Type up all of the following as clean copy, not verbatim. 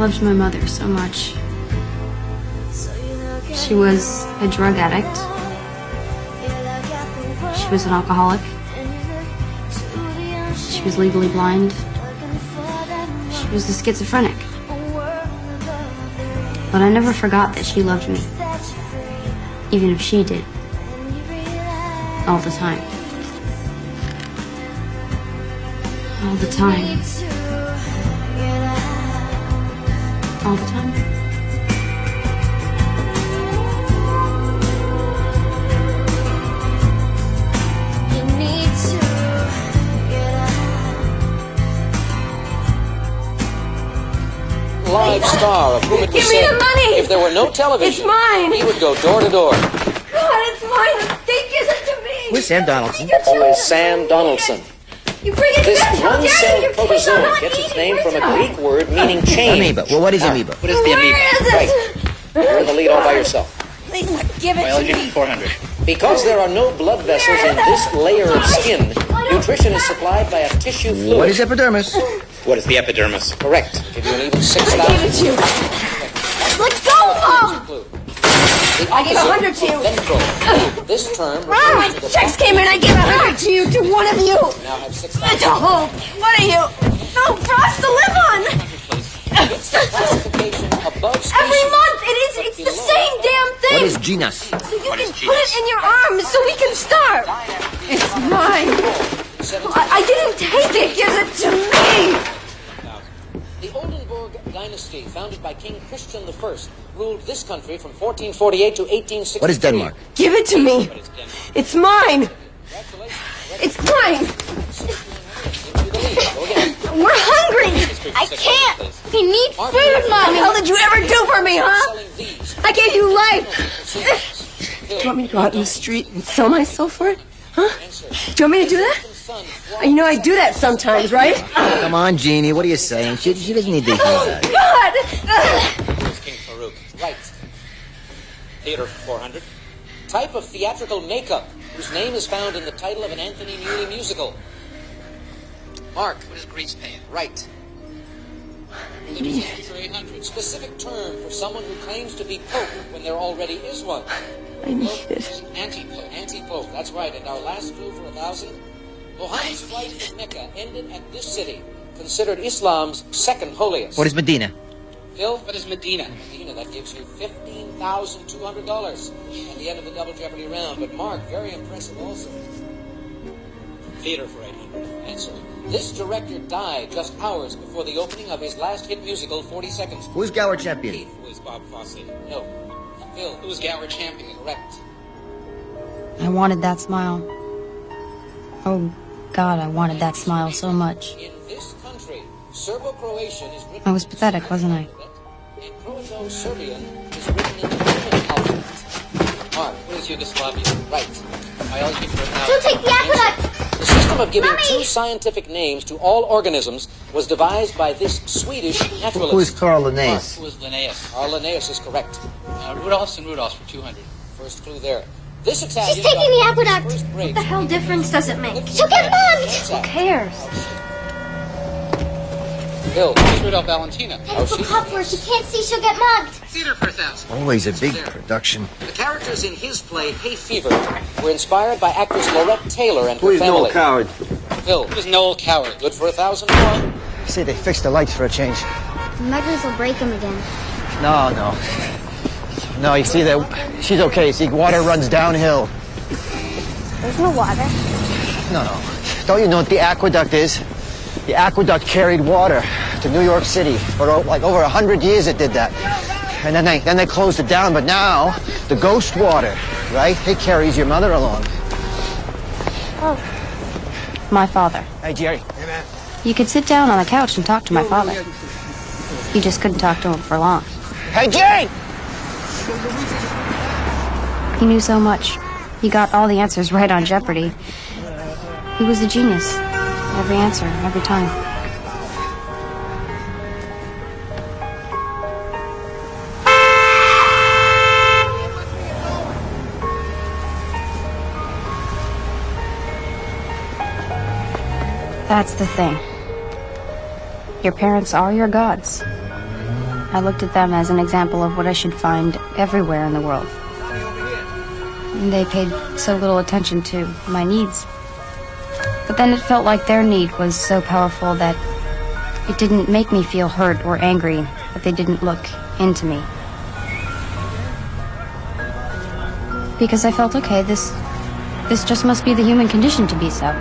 loved my mother so much. She was a drug addict. She was an alcoholic. She was legally blind. She was a schizophrenic. But I never forgot that she loved me, even if she did, all the time. All the time. All the time. Live star of whom it was said, the money! if there were no television, It's mine! he would go door to door. God, it's mine! The state gives it to me! Who's Sam Donaldson? Who is Sam Donaldson? You bring it This back! How dare one-celled you! Please, I'm protozoa not gets its eating name from a original. Greek word meaning chain. Amoeba. Well, what is amoeba? What is the amoeba? Where is it? Right. You're in the lead all by yourself. Please, give it Biology to me! 400. Because there are no blood vessels in this layer of skin, nutrition is supplied by a tissue fluid. What is epidermis? What is the epidermis? Correct. Give you an even I 6,000. gave it to you! Let go, Mom! The I gave opposite 100 to you. of ventral. This term Ah, refers to the checks came in, I gave 100 to you, to one of you! now have 6,000. Oh, what are you? No, for us to live on! It's the classification above species. Every month, it's the same damn thing! What is genus? So you can put it in your arms so we can start! It's mine! I didn't take it! Give it to me! The Oldenburg dynasty, founded by King Christian I, ruled this country from 1448 to 1863. What is Denmark? Give it to me! It's mine! It's mine! We're hungry! I can't! We need food, Mom! What the hell did you ever do for me, huh? I gave you life! Do you want me to go out in the street and sell myself for it? Huh? Do you want me to do that? You know I do that sometimes, right? Come on, Jeannie. What are you saying? She doesn't need to hear that. God! Here's King Farouk. Right. Theater 400. Type of theatrical makeup whose name is found in the title of an Anthony Muni musical. Mark. What is grease paint? Right. Theater 800. Specific term for someone who claims to be Pope when there already is one. I need it. Anti-Pope. Anti-Pope. That's right. And our last clue for 1,000. Muhammad's flight to Mecca ended at this city, considered Islam's second holiest. What is Medina? Phil? What is Medina? Medina, that gives you $15,200 at the end of the double jeopardy round. But Mark, very impressive also. Theater for 800. Answer. This director died just hours before the opening of his last hit musical, 40 Seconds. Who's Gower champion? Keith. Who is Bob Fosse? No. Phil. Who is Gower champion? Correct. I wanted that smile. Oh, God, I wanted that smile so much. In this country, Serbo-Croatian is written... I was pathetic, wasn't I? And Croato-Serbian is written in the Roman alphabet. Mark. What is Yugoslavia? Right. Biology for 1,000. Don't take the aqueduct! The system of giving Mommy! two scientific names to all organisms was devised by this Swedish naturalist. Who is Carl Linnaeus? Who is Linnaeus? Our Linnaeus is correct. Rudolphs and Rudolphs for 200. First clue there. This Italian She's taking the got aqueduct. his first break. What the hell difference does it make? She'll get mugged! Who cares? Bill. Who's Rudolph Valentina? Technical cop where she can't see, she'll get mugged. Theater for 1,000. Always a big production. The characters in his play, Hay Fever, were inspired by actress Laurette Taylor and her Please, family. Noel Coward. Bill. Who is Noel Coward? Good for 1,000 more. Say they fixed the lights for a change. Muggers will break them again. No. No, you see that she's okay. See, water runs downhill. There's no water. No. Don't you know what the aqueduct is? The aqueduct carried water to New York City for like over 100 years. It did that, and then they closed it down. But now the ghost water, right? It carries your mother along. Oh. My father. Hey, Jerry. Hey, man. You could sit down on the couch and talk to my father. You just couldn't talk to him for long. Hey, Jerry. He knew so much. He got all the answers right on Jeopardy. He was a genius. Every answer, every time. That's the thing. Your parents are your gods. I looked at them as an example of what I should find everywhere in the world. And they paid so little attention to my needs. But then it felt like their need was so powerful that it didn't make me feel hurt or angry that they didn't look into me. Because I felt, okay, this just must be the human condition to be so.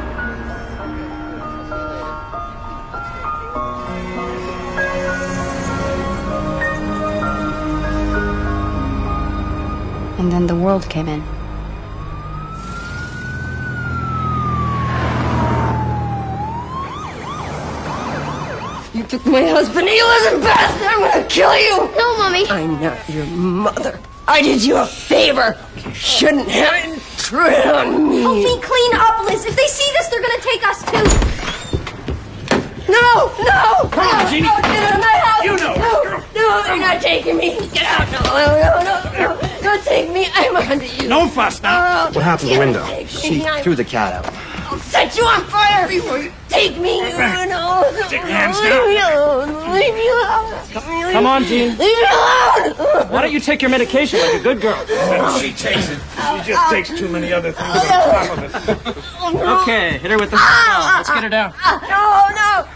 And then the world came in. You took my husband. He wasn't best. I'm gonna kill you. No, Mommy. I'm not your mother. I did you a favor. You shouldn't have intruded on me. Help me clean up, Liz. If they see this, they're gonna take us too. No, no. Come on, Jeannie. No, get out of my house. You know. No, they're not taking me. Get out. No. Don't take me. I'm onto you. No fuss now. What happened to the window? She Threw the cat out. I'll set you on fire before you take me. No. Take your hands down. Leave me alone. Leave me alone. Come on, Jean. Leave me alone. Why don't you take your medication like a good girl? She takes it. She just takes too many other things on top of it. Okay, hit her with the Let's get her down. No.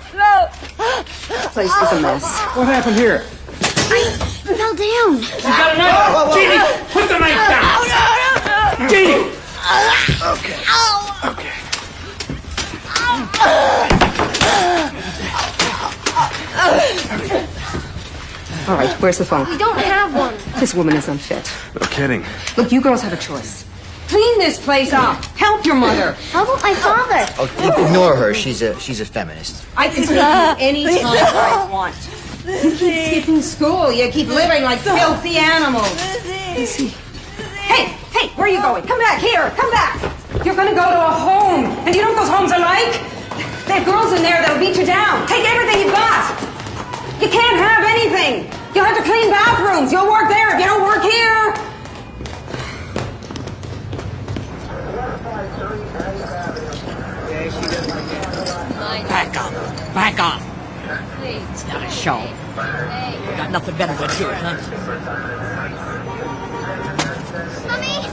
This place is a mess. What happened here? I fell down. You got a knife? Jeannie, put the knife down. No. Jeannie. Okay. All right, where's the phone? We don't have one. This woman is unfit. No kidding. Look, you girls have a choice. Clean this place up. Help your mother. How about my father? Oh, ignore her. She's a feminist. I can speak to you any time I want. You keep skipping school. You keep living like filthy animals. Lizzie. Hey, where are you going? Come back here. Come back. You're going to go to a home. And do you know what those homes are like? They have girls in there that'll beat you down. Take everything you've got. You can't have anything. You'll have to clean bathrooms. You'll work there if you don't work here. Back off. It's not a show. You got nothing better to do, huh? Mommy?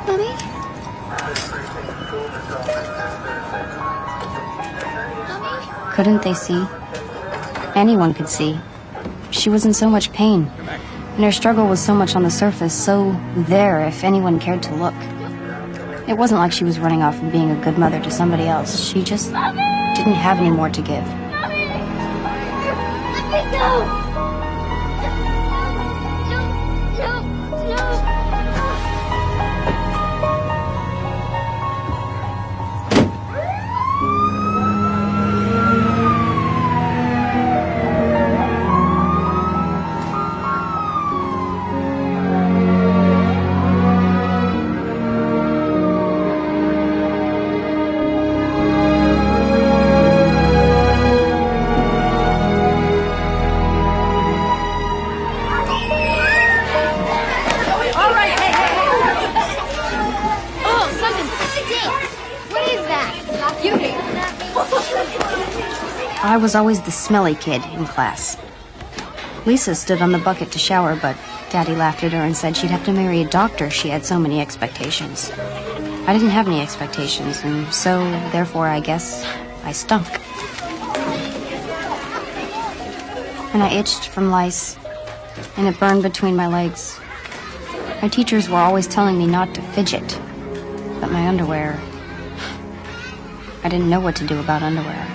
Mommy? Mommy? Couldn't they see? Anyone could see. She was in so much pain. And her struggle was so much on the surface, so there if anyone cared to look. It wasn't like she was running off and being a good mother to somebody else. She just didn't have any more to give. Let me go! No. I was always the smelly kid in class. Lisa stood on the bucket to shower, but Daddy laughed at her and said she'd have to marry a doctor. She had so many expectations. I didn't have any expectations, and so, therefore, I guess I stunk. And I itched from lice, and it burned between my legs. My teachers were always telling me not to fidget, but my underwear... I didn't know what to do about underwear.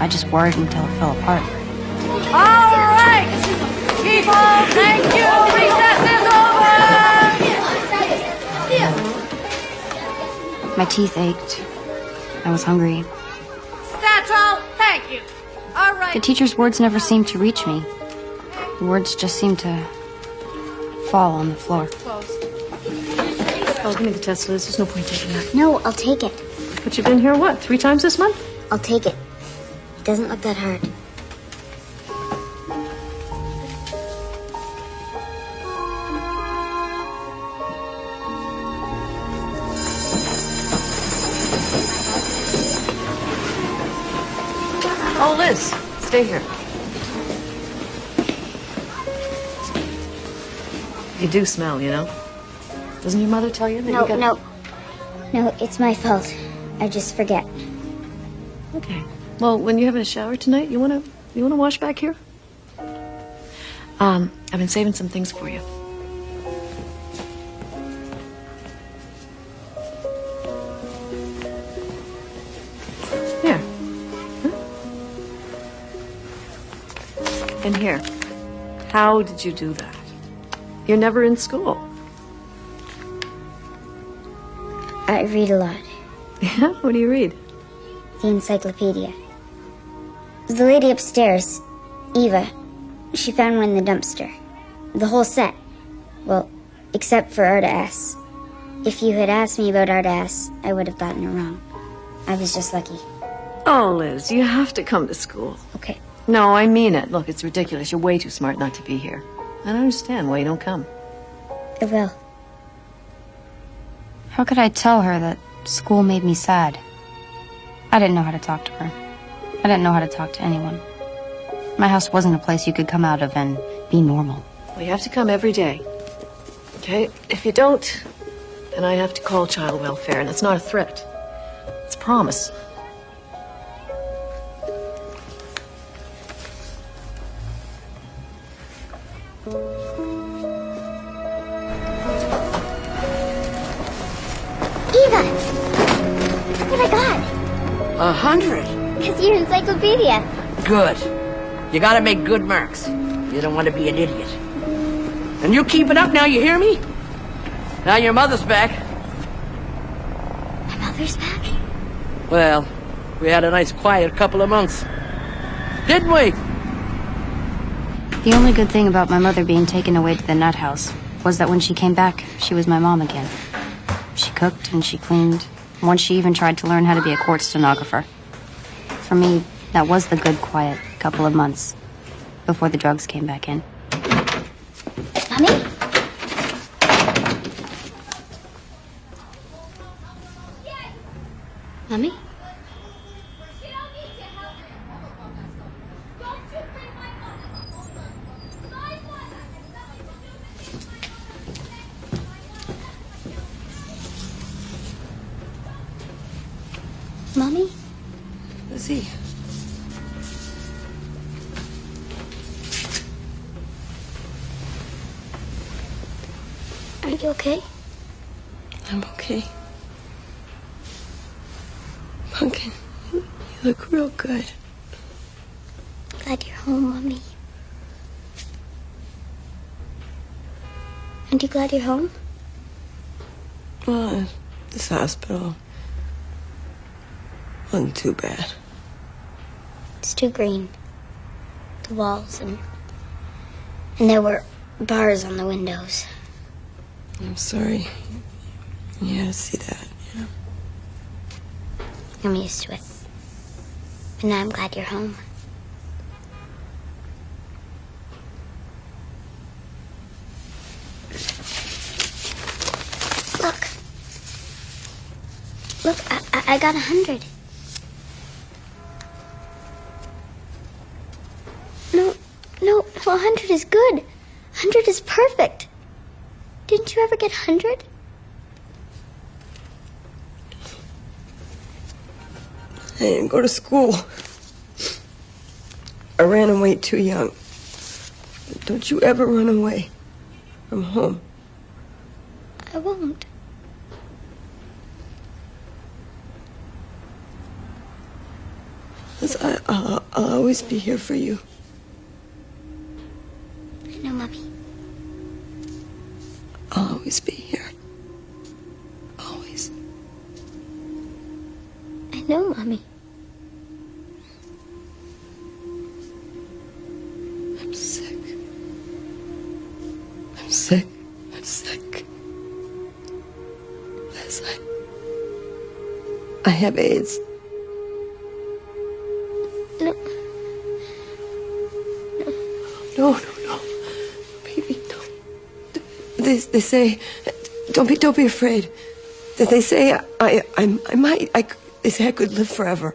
I just wore it until it fell apart. All right, people, thank you. Recess is over. My teeth ached. I was hungry. That's all. Thank you. All right. The teacher's words never seemed to reach me. The words just seemed to fall on the floor. Oh, give me the test, Liz. There's no point taking that. No, I'll take it. But you've been here, what, 3 times this month? I'll take it. It doesn't look that hard. Oh, Liz, stay here. You do smell, you know? Doesn't your mother tell you that you got... No, it's my fault. I just forget. Okay. Well, when you're having a shower tonight, you wanna wash back here? I've been saving some things for you. Here. Huh? And here. How did you do that? You're never in school. I read a lot. Yeah? What do you read? The encyclopedia. The lady upstairs, Eva, she found one in the dumpster. The whole set. Well, except for Arta-S. If you had asked me about Arta-S, I would have gotten it wrong. I was just lucky. Oh, Liz, you have to come to school. Okay. No, I mean it. Look, it's ridiculous. You're way too smart not to be here. I don't understand why you don't come. I will. How could I tell her that school made me sad? I didn't know how to talk to her. I didn't know how to talk to anyone. My house wasn't a place you could come out of and be normal. Well, you have to come every day. Okay? If you don't, then I have to call child welfare, and it's not a threat. It's a promise. Eva! What I got? 100. It's your encyclopedia. Good. You gotta make good marks. You don't want to be an idiot. And you keep it up now, you hear me? Now your mother's back. My mother's back? Well, we had a nice quiet couple of months. Didn't we? The only good thing about my mother being taken away to the nut house was that when she came back, she was my mom again. She cooked and she cleaned. Once she even tried to learn how to be a court stenographer. For me, that was the good, quiet couple of months before the drugs came back in. Mommy? Mommy? Mommy? Lizzie. Are you okay? I'm okay. Pumpkin, you look real good. Glad you're home, Mommy. Aren't you glad you're home? Well, this hospital wasn't too bad. It's too green. The walls and there were bars on the windows. I'm sorry. You had to see that, you know. I'm used to it. But now I'm glad you're home. Look. Look, I got 100. No, 100 is good. 100 is perfect. Didn't you ever get 100? I didn't go to school. I ran away too young. Don't you ever run away from home. I won't. I'll always be here for you. I know, Mommy. I'll always be here. Always. I know, Mommy. I'm sick. I'm sick. I'm sick. Liz, I have AIDS. No. No. Baby, no. They say, don't be afraid. That they say they say I could live forever,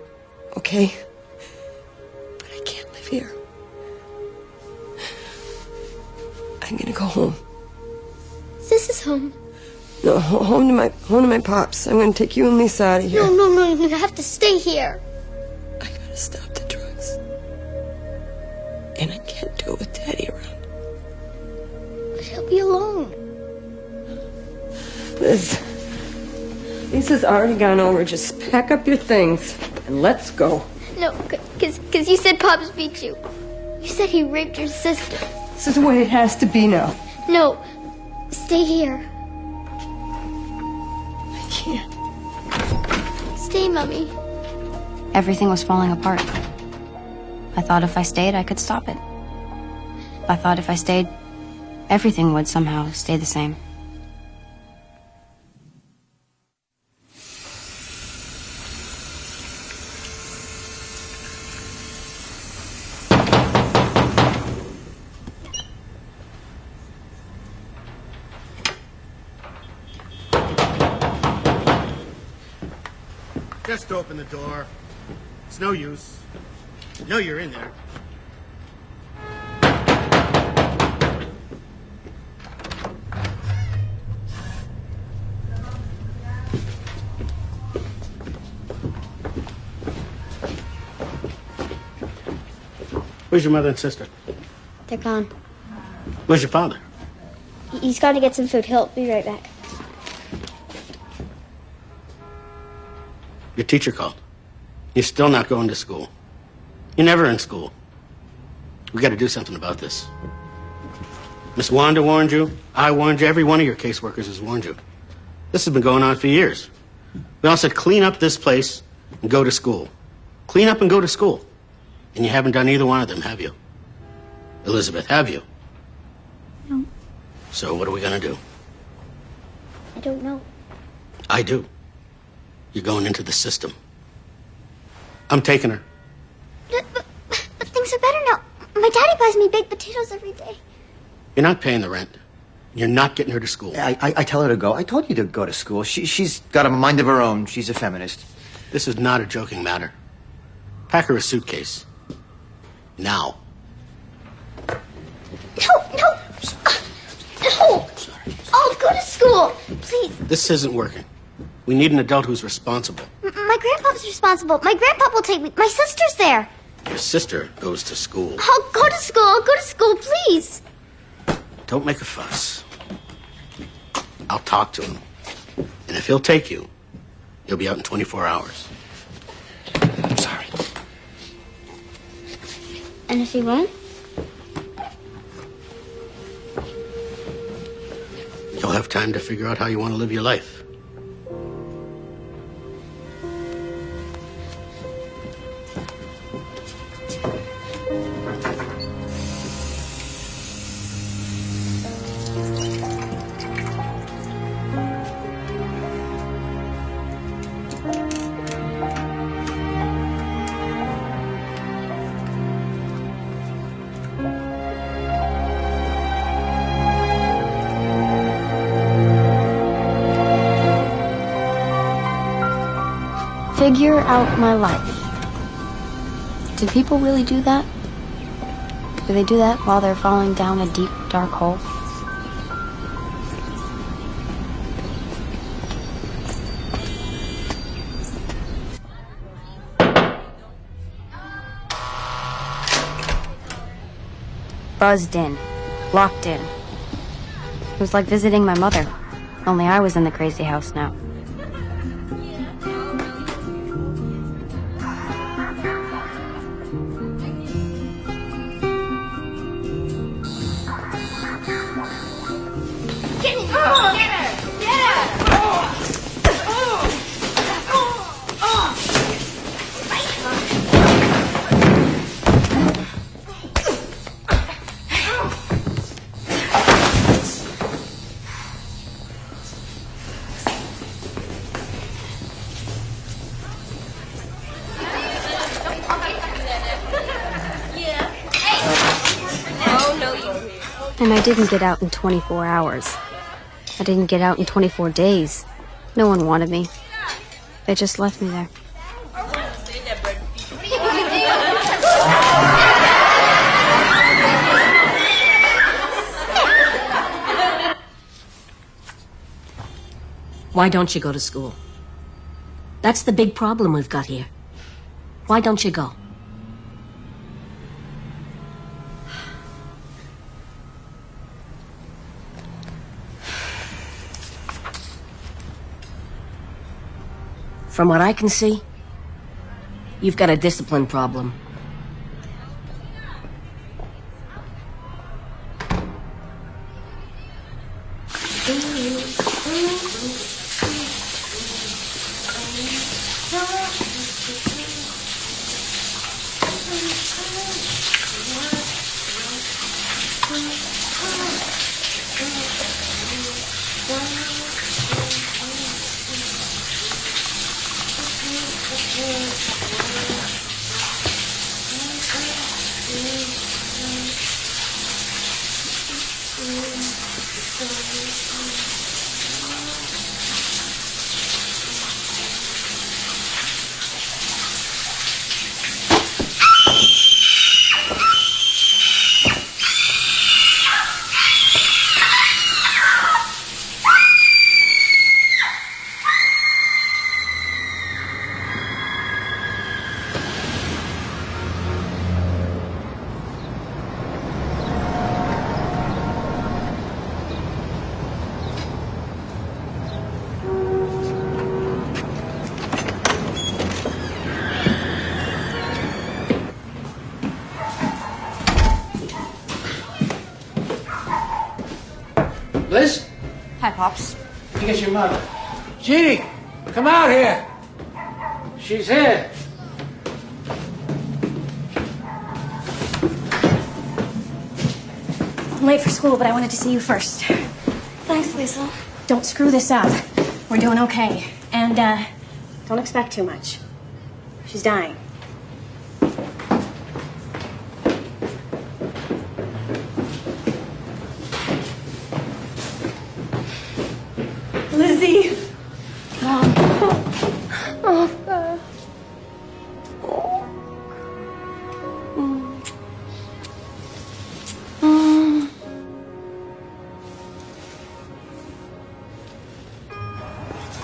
okay? But I can't live I'm gonna go home. This is home. No, home to my pops. I'm gonna take you and Lisa out of here. No, you have to stay here. I gotta stop the drugs. And I can't do it with Daddy around. But he'll be alone. Liz, Lisa's already gone over. Just pack up your things and let's go. No, because you said Pops beat you. You said he raped your sister. This is the way it has to be now. No, stay here. I can't. Stay, Mummy. Everything was falling apart. I thought if I stayed, I could stop it. I thought if I stayed, everything would somehow stay the same. Just open the door. It's no use. You know you're in there. Where's your mother and sister? They're gone. Where's your father? He's got to get some food. He'll be right back. Your teacher called. You're still not going to school. You're never in school. We got to do something about this. Miss Wanda warned you. I warned you. Every one of your caseworkers has warned you. This has been going on for years. We all said clean up this place and go to school. Clean up and go to school. And you haven't done either one of them, have you? Elizabeth, have you? No. So what are we going to do? I don't know. I do. You're going into the system. I'm taking her. But things are better now. My daddy buys me baked potatoes every day. You're not paying the rent. You're not getting her to school. I tell her to go. I told you to go to school. She's got a mind of her own. She's a feminist. This is not a joking matter. Pack her a suitcase. Now. No. I'll go to school. Please. This isn't working. We need an adult who's responsible. My grandpa's responsible. My grandpa will take me. My sister's there. Your sister goes to school. I'll go to school, please. Don't make a fuss. I'll talk to him. And if he'll take you, you'll be out in 24 hours. I'm sorry. And if he won't? You'll have time to figure out how you want to live your life. Figure out my life. Do people really do that? Do they do that while they're falling down a deep, dark hole? Buzzed in. Locked in. It was like visiting my mother. Only I was in the crazy house now. And I didn't get out in 24 hours. I didn't get out in 24 days. No one wanted me. They just left me there. Why don't you go to school? That's the big problem we've got here. Why don't you go? From what I can see, you've got a discipline problem. Liz? Hi, Pops. I think it's your mother. Jeannie, come out here. She's here. I'm late for school, but I wanted to see you first. Thanks, Lisa. Don't screw this up. We're doing okay. And, don't expect too much. She's dying. Lizzie! Mom. Oh, God.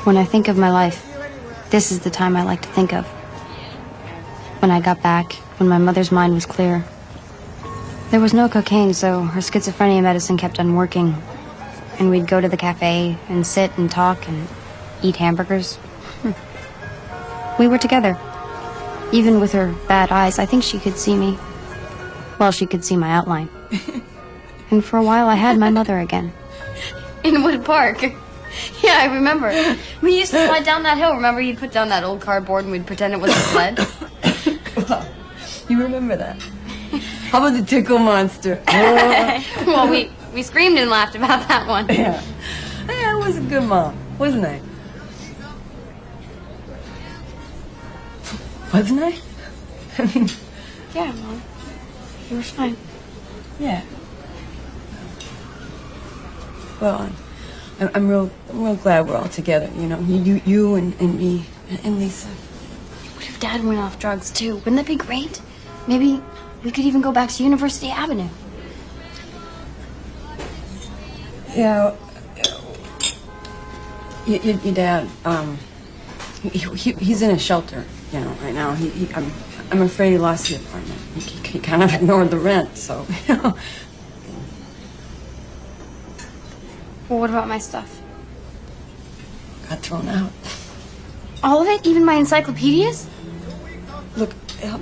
When I think of my life, this is the time I like to think of. When I got back, when my mother's mind was clear. There was no cocaine, so her schizophrenia medicine kept on working. And we'd go to the cafe and sit and talk and eat hamburgers. We were together. Even with her bad eyes, I think she could see me. Well, she could see my outline. And for a while, I had my mother again. In Wood Park. Yeah, I remember. We used to slide down that hill. Remember, you'd put down that old cardboard and we'd pretend it was a sled? Wow. You remember that? How about the tickle monster? Well, we screamed and laughed about that one. Yeah. Yeah, I was a good mom, wasn't I? Wasn't I? I mean... Yeah, Mom. You were fine. Yeah. Well, I'm real glad we're all together, you know. You and me and Lisa. What if Dad went off drugs, too? Wouldn't that be great? Maybe we could even go back to University Avenue. Yeah. Your dad, he's in a shelter, you know, right now. I'm afraid he lost the apartment. He kind of ignored the rent, so, you know. Well, what about my stuff? Got thrown out. All of it? Even my encyclopedias? Look,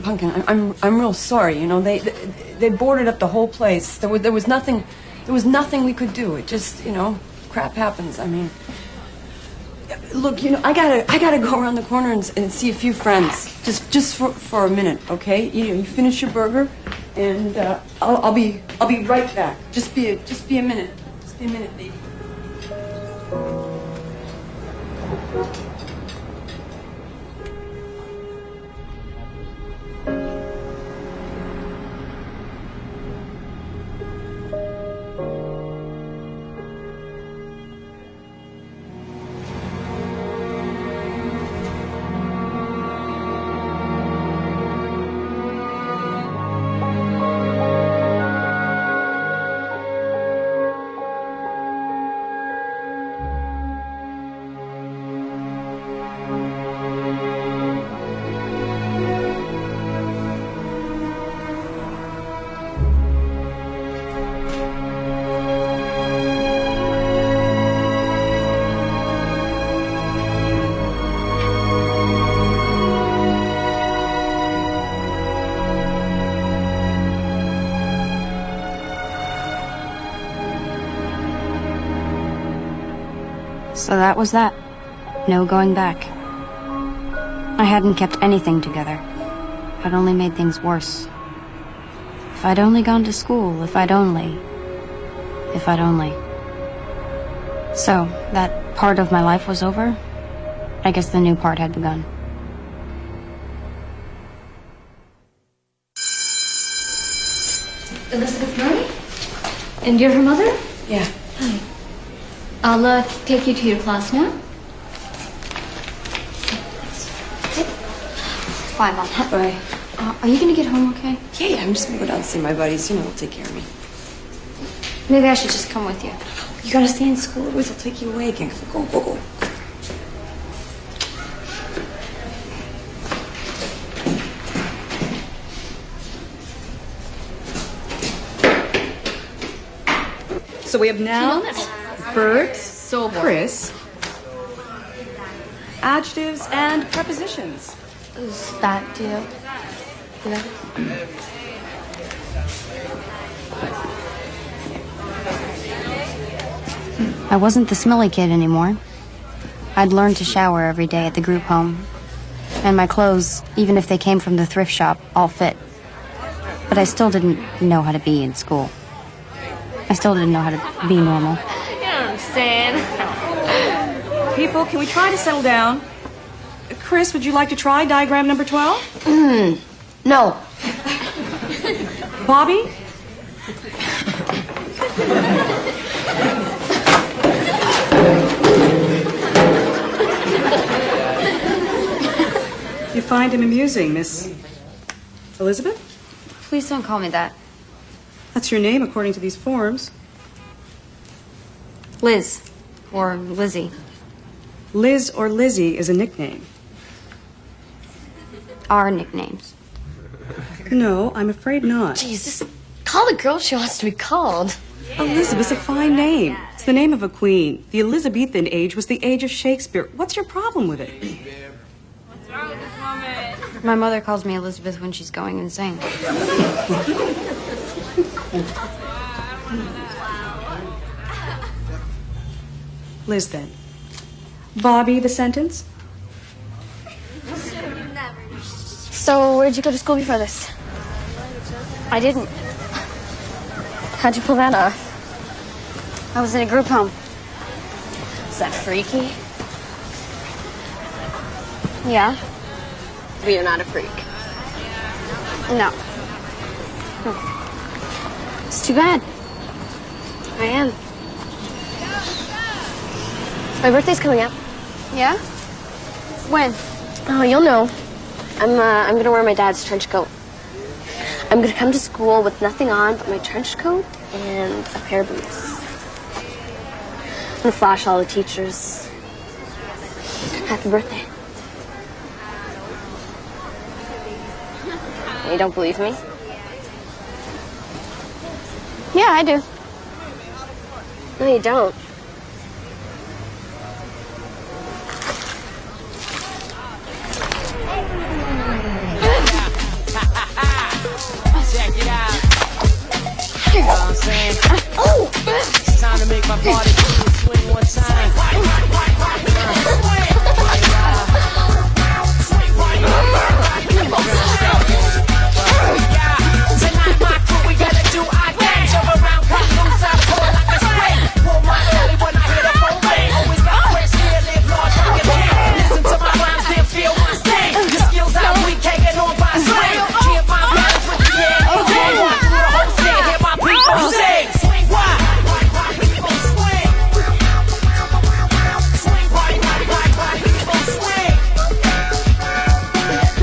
Pumpkin, I'm real sorry, you know. They boarded up the whole place. There was nothing we could do. It just, you know, crap happens. I mean, look, you know, I gotta go around the corner and see a few friends, just for a minute, okay? You finish your burger, and I'll be right back. Just be a minute. Just be a minute, baby. So that was that. No going back. I hadn't kept anything together. I'd only made things worse. If I'd only gone to school, if I'd only. So, that part of my life was over. I guess the new part had begun. Elizabeth Murray? And you're her mother? Yeah. Hi. I'll take you to your class now. It's fine, Mom. Bye. Are you gonna get home okay? Yeah, I'm just gonna go down and see my buddies. You know, they'll take care of me. Maybe I should just come with you. You gotta stay in school. Otherwise, I'll take you away again. Go. So we have now Bert, Chris, adjectives and prepositions. Is that deal? Yeah. I wasn't the smelly kid anymore. I'd learned to shower every day at the group home. And my clothes, even if they came from the thrift shop, all fit. But I still didn't know how to be in school. I still didn't know how to be normal. You don't understand. People, can we try to settle down? Chris, would you like to try diagram number 12? No. Bobby? You find him amusing, Miss Elizabeth? Please don't call me that. That's your name according to these forms. Liz. Or Lizzie. Liz or Lizzie is a nickname. Our nicknames. No, I'm afraid not. Jesus, call the girl she wants to be called. Elizabeth's a fine name. It's the name of a queen. The Elizabethan age was the age of Shakespeare. What's your problem with it? What's wrong with this woman? My mother calls me Elizabeth when she's going insane. Liz, then. Bobby, the sentence? So, where'd you go to school before this? I didn't. How'd you pull that off? I was in a group home. Is that freaky? Yeah? But you're not a freak. No. It's too bad. I am. My birthday's coming up. Yeah? When? Oh, you'll know. I'm gonna wear my dad's trench coat. I'm gonna come to school with nothing on but my trench coat and a pair of boots. I'm gonna flash all the teachers. Happy birthday. You don't believe me? Yeah, I do. No, you don't. Check it out. You know what I'm saying? Oh! It's time to make my party swing one time. Tonight, my crew, we gotta do our thing. Jump around, cut loose, out of court like a spring. Pull my belly when I hit a phone ring. Always got fresh here, live large, I can hear. Listen to my rhymes, then feel my sting. The skills out, we taking on by swing. Keep my balance with the head. Walk through the whole city, hear my people sing. Swing wide. People swing. Swing wide, people swing.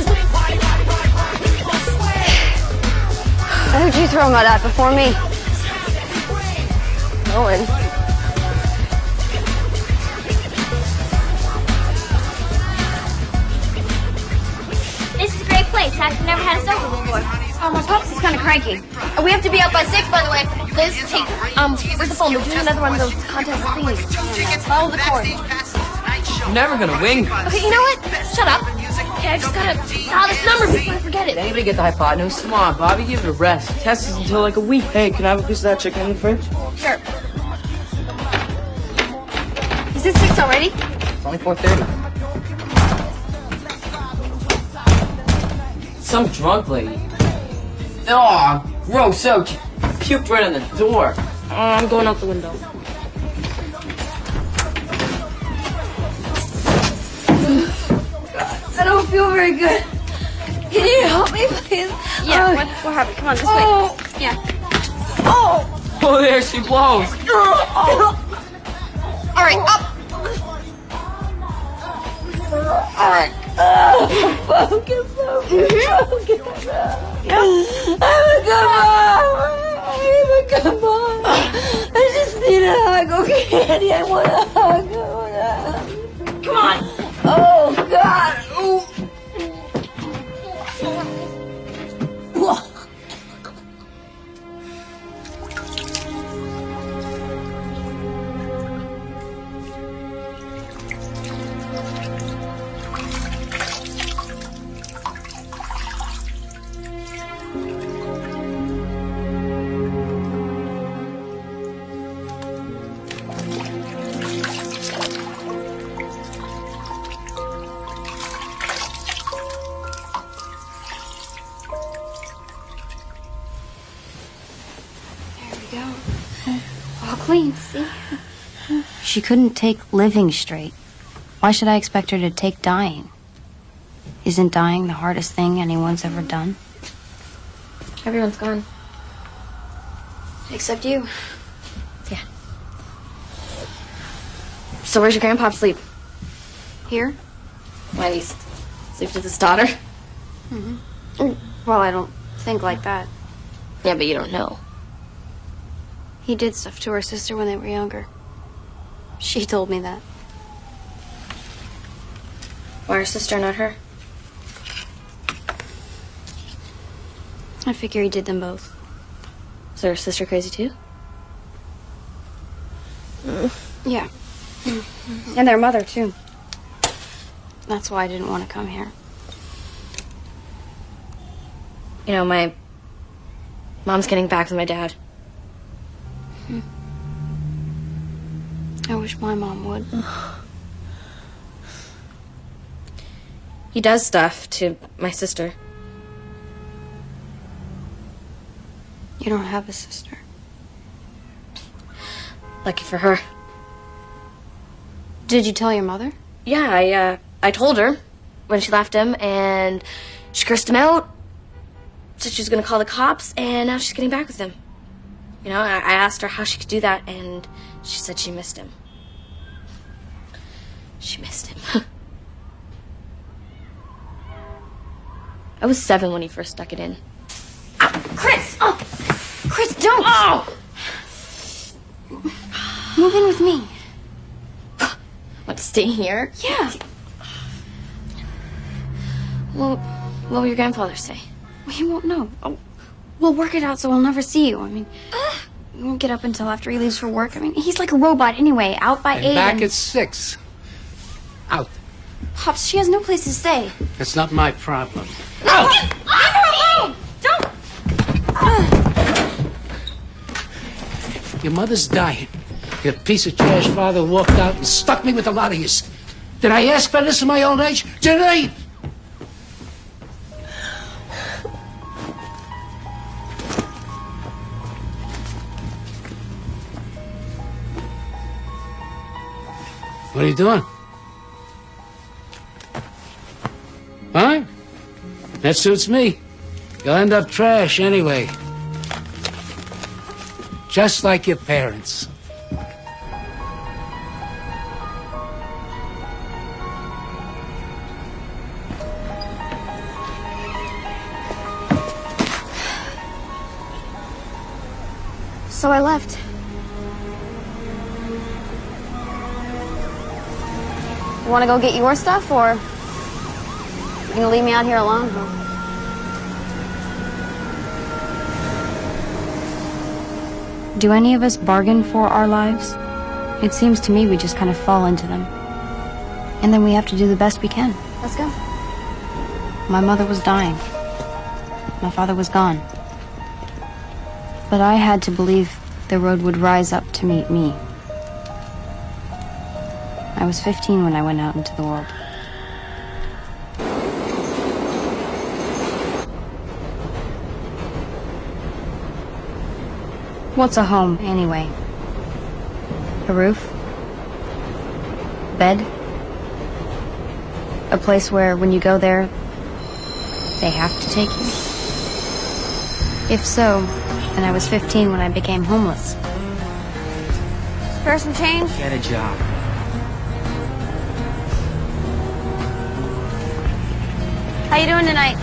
Swing wide, people swing. I heard you throw mud out before me. Owen. This is a great place. I've never had a sofa before. Oh, my pops is kind of cranky. We have to be out by 6, by the way. Liz, hey, where's the phone? We're doing another one of those contest things. Follow the cord. You're never gonna win. Okay, you know what? Shut up. Okay, I just gotta dial this number before I forget it. Did anybody get the hypotenuse? Come on, Bobby, give it a rest. Test is until like a week. Hey, can I have a piece of that chicken in the fridge? Sure. Is it 6 already? It's only 4:30. Some drunk lady. Oh, gross. So puked right on the door. I'm going out the window. I don't feel very good. Can you help me, please? Yeah, what happened? Come on, this way. Yeah. Oh! Oh, there she blows. Oh. All right, up. All right. Focus. I'm a good mom. I'm a good mom. I just need a hug, okay, Andy? I want a hug. Come on. Oh, God. Ooh. All clean, see? She couldn't take living straight. Why should I expect her to take dying? Isn't dying the hardest thing anyone's ever done? Everyone's gone. Except you. Yeah. So where's your grandpa sleep? Here? Well, at least sleep with his daughter. Well, I don't think like that. Yeah, but you don't know. He did stuff to her sister when they were younger. She told me that. Why her sister, not her? I figure he did them both. Is her sister crazy too? Yeah. And their mother, too. That's why I didn't want to come here. You know, my mom's getting back with my dad. I wish my mom would. He does stuff to my sister. You don't have a sister. Lucky for her. Did you tell your mother? Yeah, I told her when she left him, and she cursed him out. Said she was going to call the cops, and now she's getting back with him. You know, I asked her how she could do that, and she said she missed him. She missed him. I was 7 when he first stuck it in. Chris! Oh! Chris, don't! Oh! Move in with me. Want to stay here? Yeah. Well, what will your grandfather say? Well, he won't know. Oh, we'll work it out so he'll never see you. I mean, we won't get up until after he leaves for work. I mean, he's like a robot anyway, out by 8. Back at 6. Out. Pops, she has no place to stay. That's not my problem. No! Leave her alone! Don't! Your mother's dying. Your piece of trash father walked out and stuck me with a lot of you. Did I ask for this in my old age? Did I? What are you doing? Fine. That suits me. You'll end up trash anyway. Just like your parents. So I left. You want to go get your stuff, or you gonna leave me out here alone? Do any of us bargain for our lives? It seems to me we just kind of fall into them. And then we have to do the best we can. Let's go. My mother was dying. My father was gone. But I had to believe the road would rise up to meet me. I was 15 when I went out into the world. What's a home, anyway? A roof? A bed? A place where, when you go there, they have to take you? If so, then I was 15 when I became homeless. Spare some change? Get a job. How you doing tonight?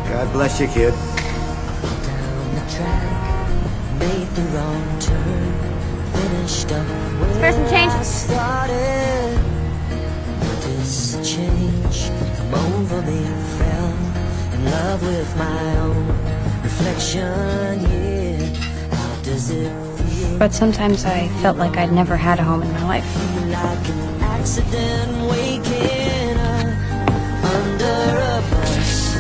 God bless you, kid. Made the wrong turn, finished up where Spare some change? I started. This change come over me, fell in love with my own reflection. Yeah, how does it feel? But sometimes I felt like I'd never had a home in my life. Feel like an accident waking up under a bus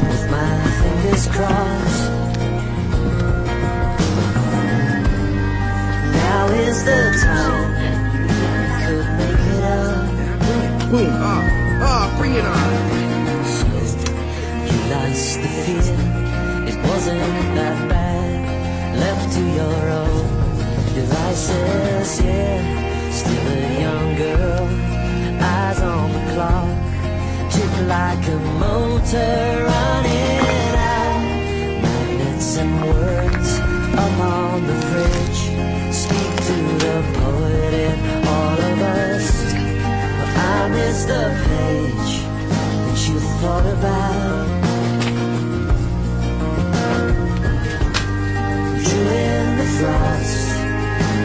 with my fingers crossed. Now is the time we could make it up. Boom. Bring it on. You lost the fear, it wasn't that bad. Left to your own devices, yeah. Still a young girl, eyes on the clock. Tick like a motor running out. Magnets and words up on the fridge. Speak to the poet in all of us. I miss the page that you thought about. Drew in the frost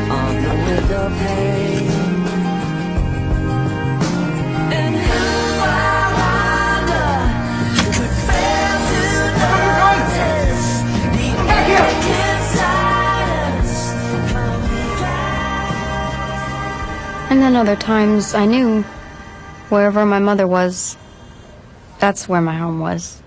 on the window pane. And who I wonder could fail to notice the aching silence come back. And then other times I knew wherever my mother was, that's where my home was.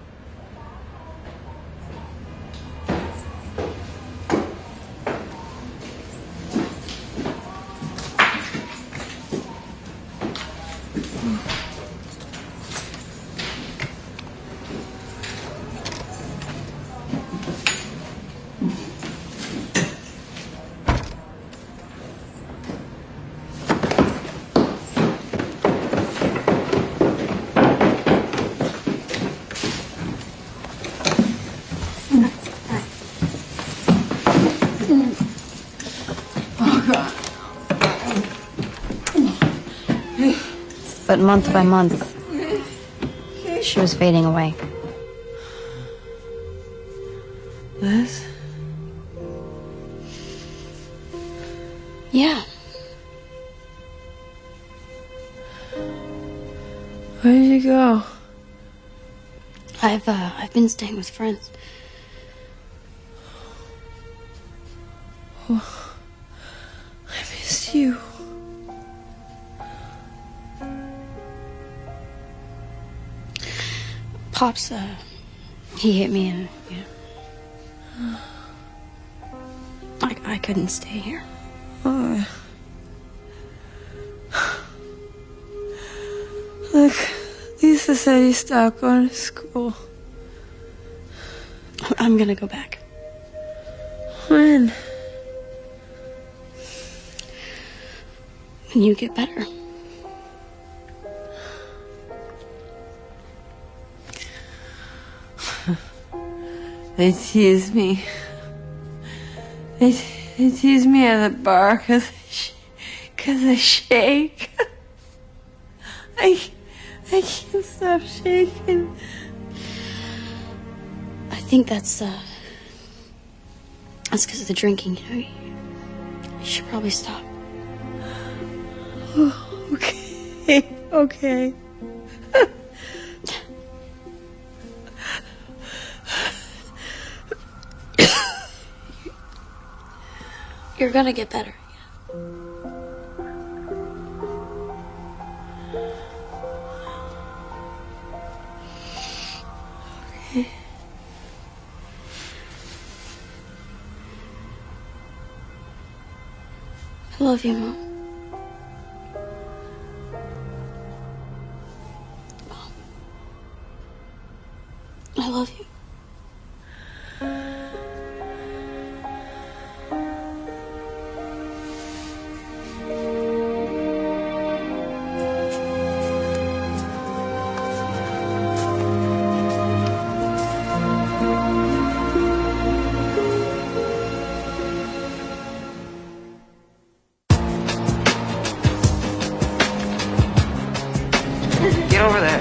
But month by month, she was fading away. Liz? Yeah. Where did you go? I've been staying with friends. Oh, I miss you. Pops, he hit me and, I couldn't stay here. Oh. Look, Lisa said he stopped going to school. I'm gonna go back. When? When you get better. They tease me. They tease me at the bar because I shake. I can't stop shaking. I think that's because of the drinking, You should probably stop. Oh, okay. Okay. You're gonna get better. Okay. I love you, Mom. I love you. Get over there.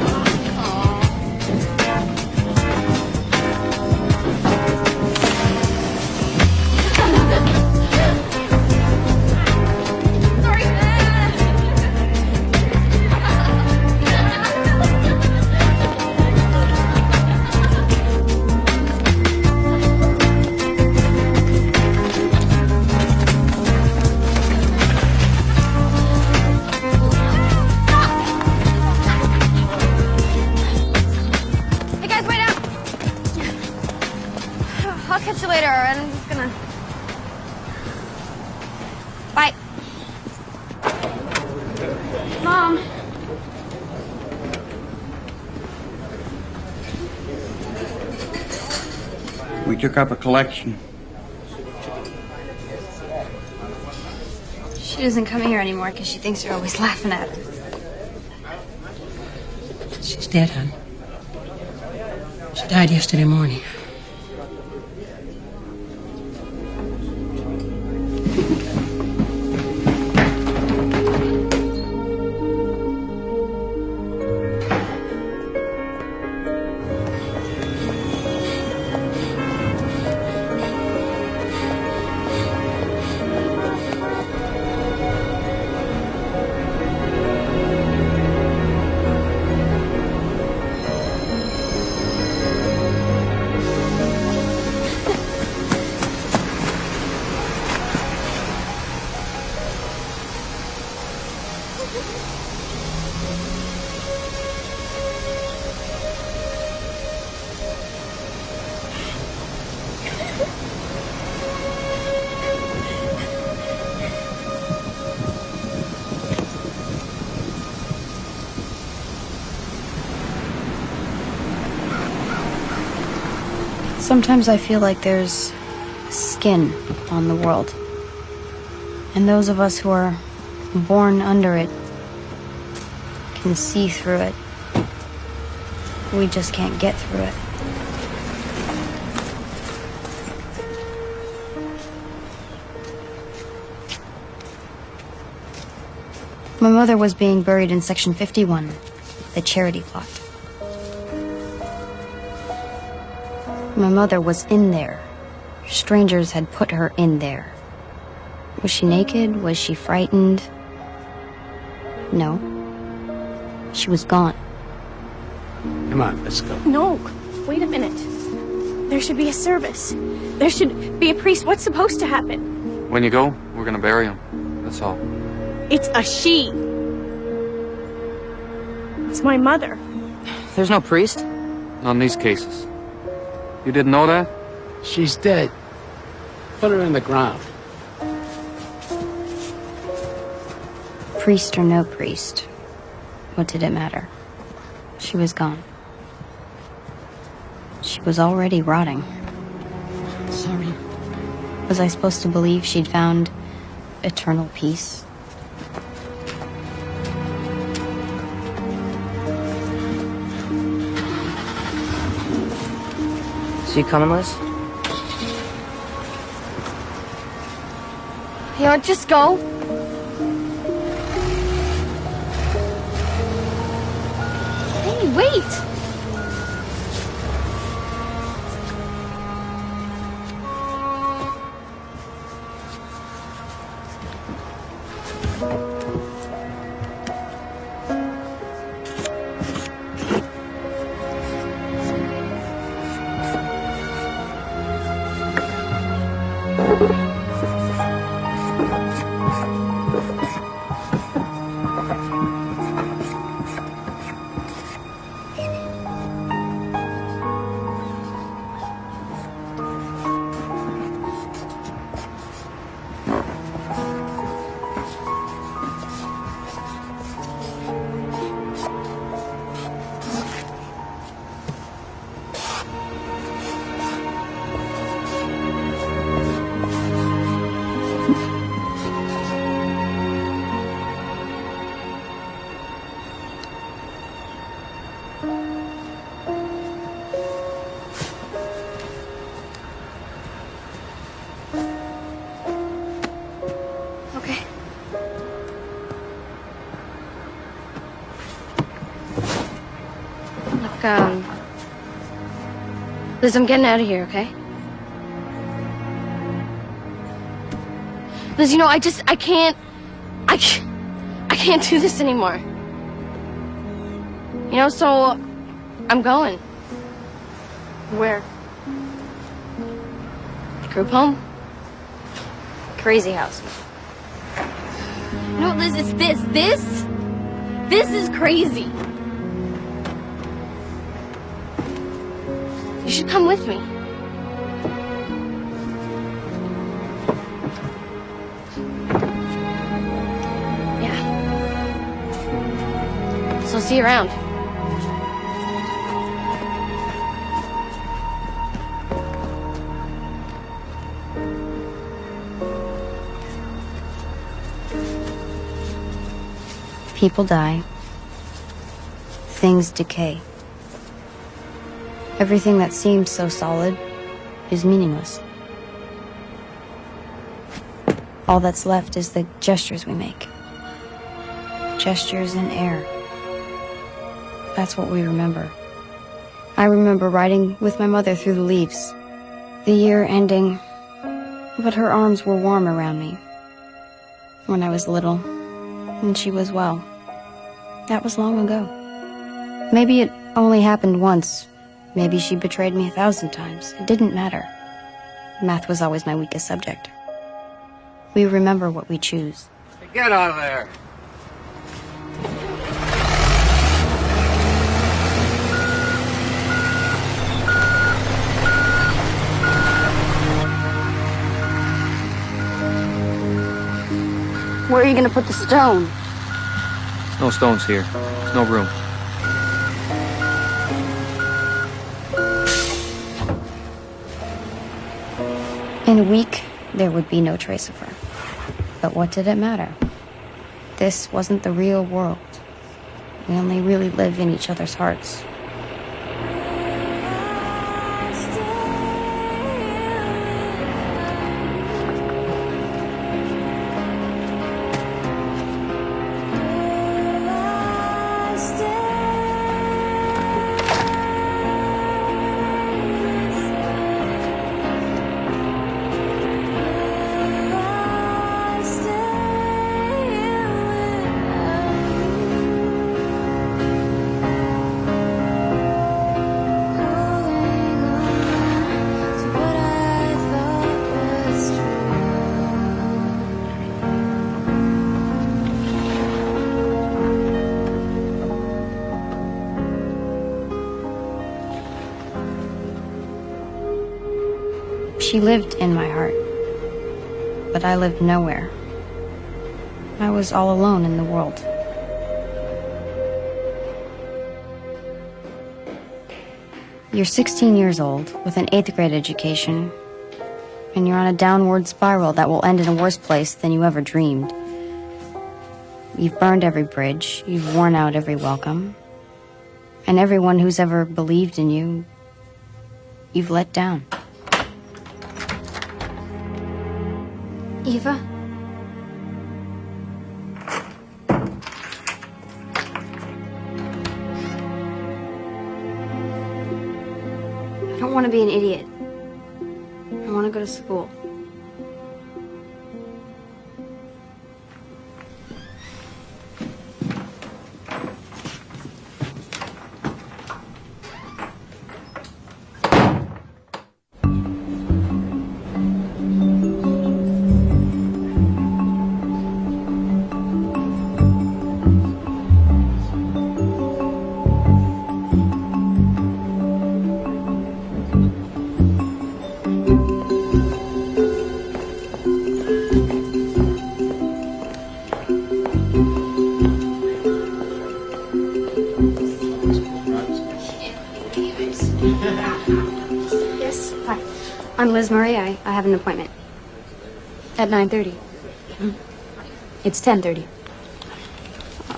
Hey guys, wait up! I'll catch you later, and I'm just gonna... Bye. Mom. We took up a collection. She doesn't come here anymore because she thinks you're always laughing at her. She's dead, hon. She died yesterday morning. Sometimes I feel like there's skin on the world. And those of us who are born under it can see through it. We just can't get through it. My mother was being buried in Section 51, the charity plot. My mother was in there. Strangers had put her in there. Was she naked? Was she frightened? No. She was gone. Come on, let's go. No, wait a minute. There should be a service. There should be a priest. What's supposed to happen? When you go, we're gonna bury him. That's all. It's a she. It's my mother. There's no priest? Not in these cases. You didn't know that? She's dead. Put her in the ground. Priest or no priest, what did it matter? She was gone. She was already rotting. Sorry. Was I supposed to believe she'd found eternal peace? So you coming, Liz? You know, just go. Hey, wait! Okay. Look, Liz, I'm getting out of here, okay? Liz, you know, I can't do this anymore. You know, so I'm going. Where? The group home? Crazy house. No, Liz, it's this. This is crazy. You should come with me. Yeah. So see you around. People die. Things decay. Everything that seems so solid is meaningless. All that's left is the gestures we make. Gestures in air. That's what we remember. I remember riding with my mother through the leaves. The year ending, but her arms were warm around me. When I was little, and she was well. That was long ago. Maybe it only happened once. Maybe she betrayed me 1,000 times. It didn't matter. Math was always my weakest subject. We remember what we choose. Get out of there. Where are you gonna put the stone? There's no stones here. There's no room. In a week, there would be no trace of her. But what did it matter? This wasn't the real world. We only really live in each other's hearts. She lived in my heart, but I lived nowhere. I was all alone in the world. You're 16 years old with an 8th grade education, and you're on a downward spiral that will end in a worse place than you ever dreamed. You've burned every bridge, you've worn out every welcome, and everyone who's ever believed in you, you've let down. Eva? I don't want to be an idiot. I want to go to school. Yes, hi. I'm Liz Murray. I have an appointment. At 9:30. It's 10:30.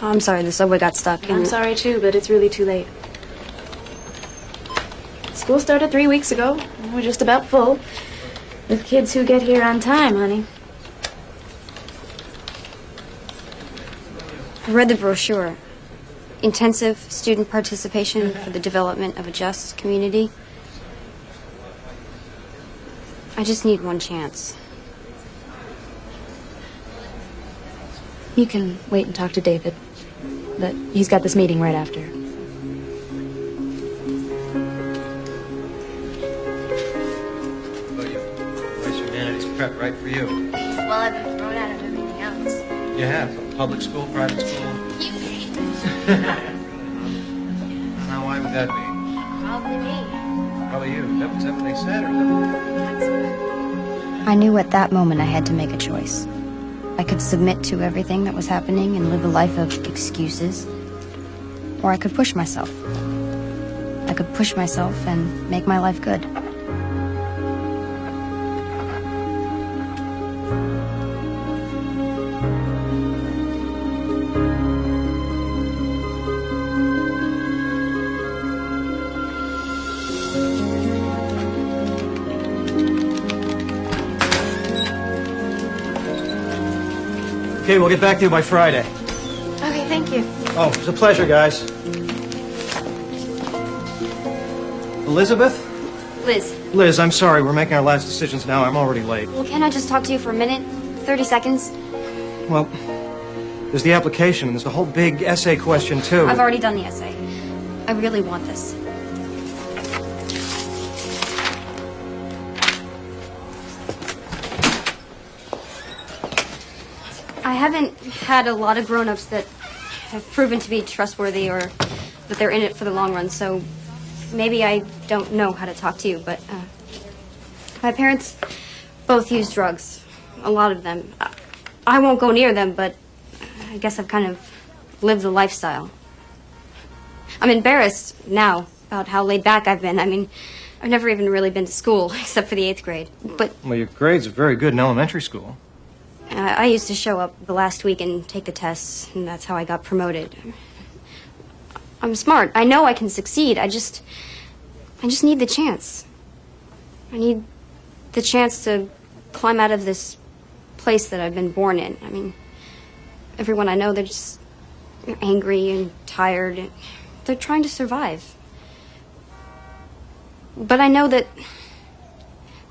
I'm sorry, the subway got stuck. I'm sorry too, but it's really too late. School started 3 weeks ago. We're just about full. With kids who get here on time, honey. I read the brochure. Intensive student participation for the development of a just community. I just need one chance. You can wait and talk to David. But he's got this meeting right after. Well, voice humanities prep right for you. Well, I've been thrown out of everything else. You have? Public school, private school? You paid. Now, why would that be? Probably me. Probably you. Is that what they said, or is that... I knew at that moment I had to make a choice. I could submit to everything that was happening and live a life of excuses, or I could push myself. I could push myself and make my life good. Okay, we'll get back to you by Friday. Okay, thank you. Oh, it was a pleasure, guys. Elizabeth? Liz, Liz, I'm sorry. We're making our last decisions now. I'm already late. well, can I just talk to you for a minute? 30 seconds? Well, there's the application, and there's the whole big essay question, too. I've already done the essay. I really want this. I haven't had a lot of grown-ups that have proven to be trustworthy or that they're in it for the long run, so maybe I don't know how to talk to you, but my parents both use drugs, a lot of them. I won't go near them, but I guess I've kind of lived the lifestyle. I'm embarrassed now about how laid back I've been. I mean, I've never even really been to school, except for the 8th grade. But Well, your grades are very good in elementary school. I used to show up the last week and take the tests, and that's how I got promoted. I'm smart. I know I can succeed. I just need the chance. I need the chance to climb out of this place that I've been born in. I mean, everyone I know, they're just angry and tired. And they're trying to survive. But I know that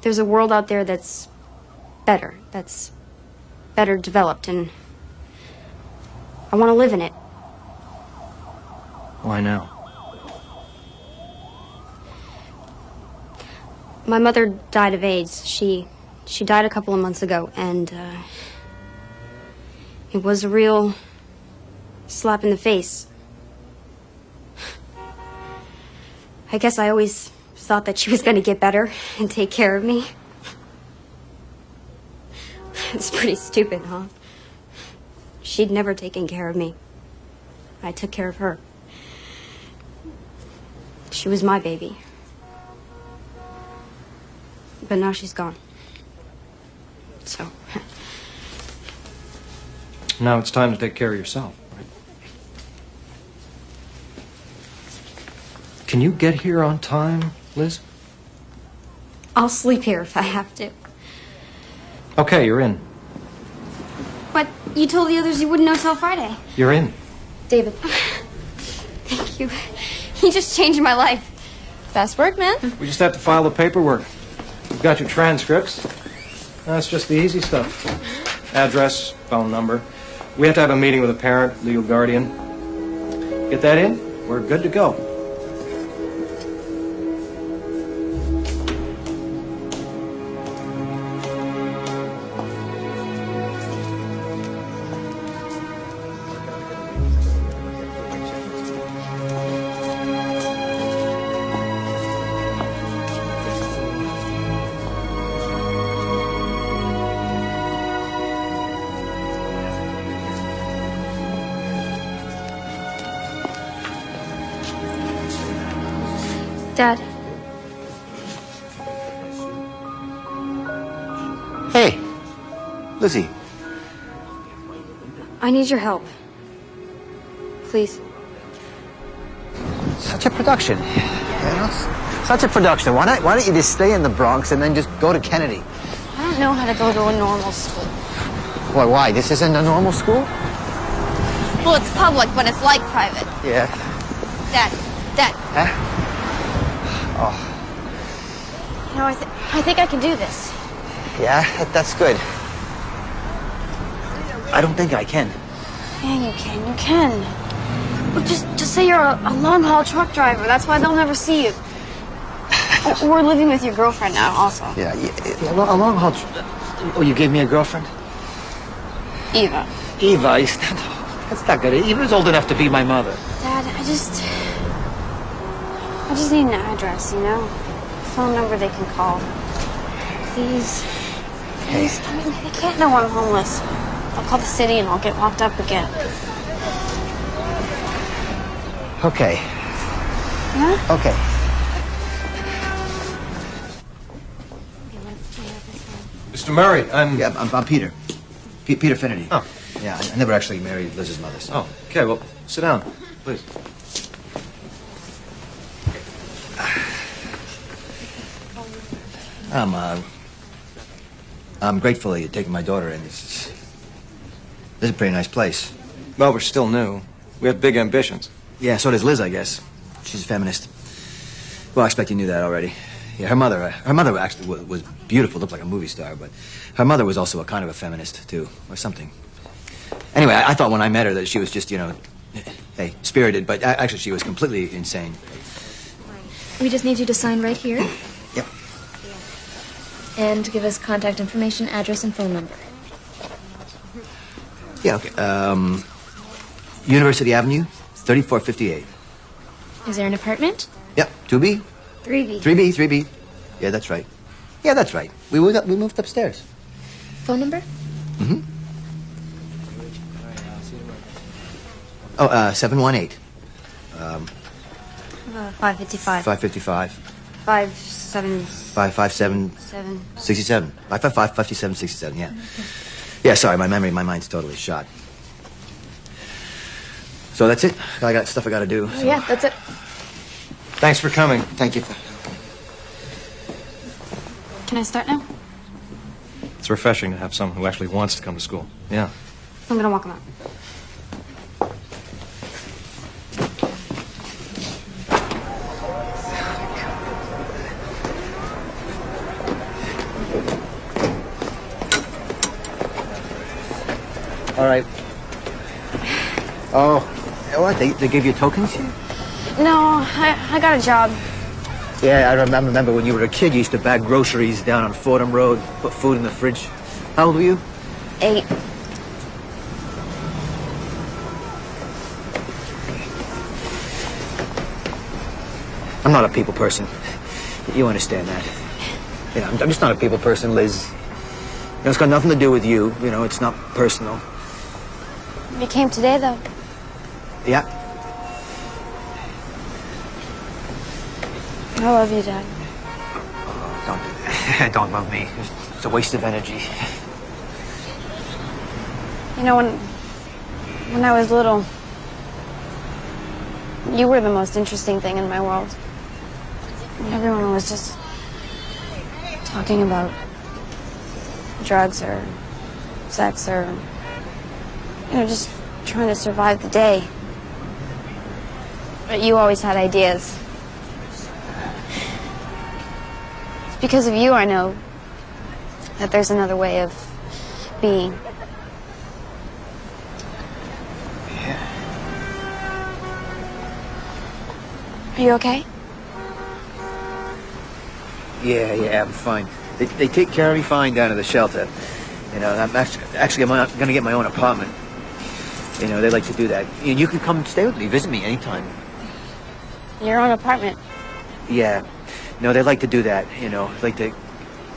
there's a world out there that's better developed, and I want to live in it. Why now? My mother died of AIDS. She died a couple of months ago, and it was a real slap in the face. I guess I always thought that she was going to get better and take care of me. It's pretty stupid, huh? She'd never taken care of me. I took care of her. She was my baby. But now she's gone. So... Now it's time to take care of yourself, right? Can you get here on time, Liz? I'll sleep here if I have to. Okay, you're in. But you told the others you wouldn't know till Friday. You're in. David. Thank you. You just changed my life. Fast work, man. We just have to file the paperwork. We've got your transcripts. That's just the easy stuff. Address, phone number. We have to have a meeting with a parent, legal guardian. Get that in? We're good to go. Dad. Hey, Lizzie. I need your help. Please. Such a production. You know? Such a production. Why don't you just stay in the Bronx and then just go to Kennedy? I don't know how to go to a normal school. Why? This isn't a normal school? Well, it's public, but it's like private. Yeah. Dad. Huh? Oh. You know, I think I can do this. Yeah, that's good. I don't think I can. Yeah, you can. You can. Well, just say you're a long-haul truck driver. That's why they'll never see you. We're living with your girlfriend now, also. Yeah, a long haul. Oh, you gave me a girlfriend? Eva. Eva, that's not good. Eva's old enough to be my mother. Dad, I just need an address, you know? A phone number they can call. Please. Please. I mean, they can't know I'm homeless. I'll call the city and I'll get locked up again. Okay. Yeah? Okay. Mr. Murray, I'm Peter. Peter Finnerty. Oh. Yeah, I never actually married Liz's mother. So. Oh, okay, well, sit down, please. I'm grateful that you're taking my daughter in. This is a pretty nice place. Well, we're still new. We have big ambitions. Yeah, so does Liz, I guess. She's a feminist. Well, I expect you knew that already. Yeah, her mother actually was beautiful, looked like a movie star, but her mother was also a kind of a feminist, too, or something. Anyway, I thought when I met her that she was just, hey, spirited, but actually she was completely insane. We just need you to sign right here. Yep. And give us contact information, address, and phone number. Yeah, okay. University Avenue, 3458. Is there an apartment? Yep, 2B. 3B. 3B. Yeah, that's right. Yeah, that's right. We moved upstairs. Phone number? Mm-hmm. Oh, 718. 555. 555. 557. 67. 555, 67, yeah. Yeah, sorry, my mind's totally shot. So that's it? I got stuff I gotta do. So. Yeah, that's it. Thanks for coming. Thank you. Can I start now? It's refreshing to have someone who actually wants to come to school. Yeah. I'm gonna walk him out. All right. Oh, what? They gave you tokens here? No, I got a job. Yeah, I remember when you were a kid, you used to bag groceries down on Fordham Road, put food in the fridge. How old were you? 8. I'm not a people person. You understand that. I'm just not a people person, Liz. It's got nothing to do with you. It's not personal. You came today, though. Yeah. I love you, Dad. Don't love me. It's a waste of energy. You know, when I was little, you were the most interesting thing in my world. And everyone was just talking about drugs or sex or, just trying to survive the day. But you always had ideas. It's because of you I know that there's another way of being. Are you okay? Yeah, I'm fine. They take care of me fine down at the shelter. I'm actually I'm going to get my own apartment. They like to do that. And you can come stay with me, visit me anytime. Your own apartment? Yeah. No, they like to do that, like to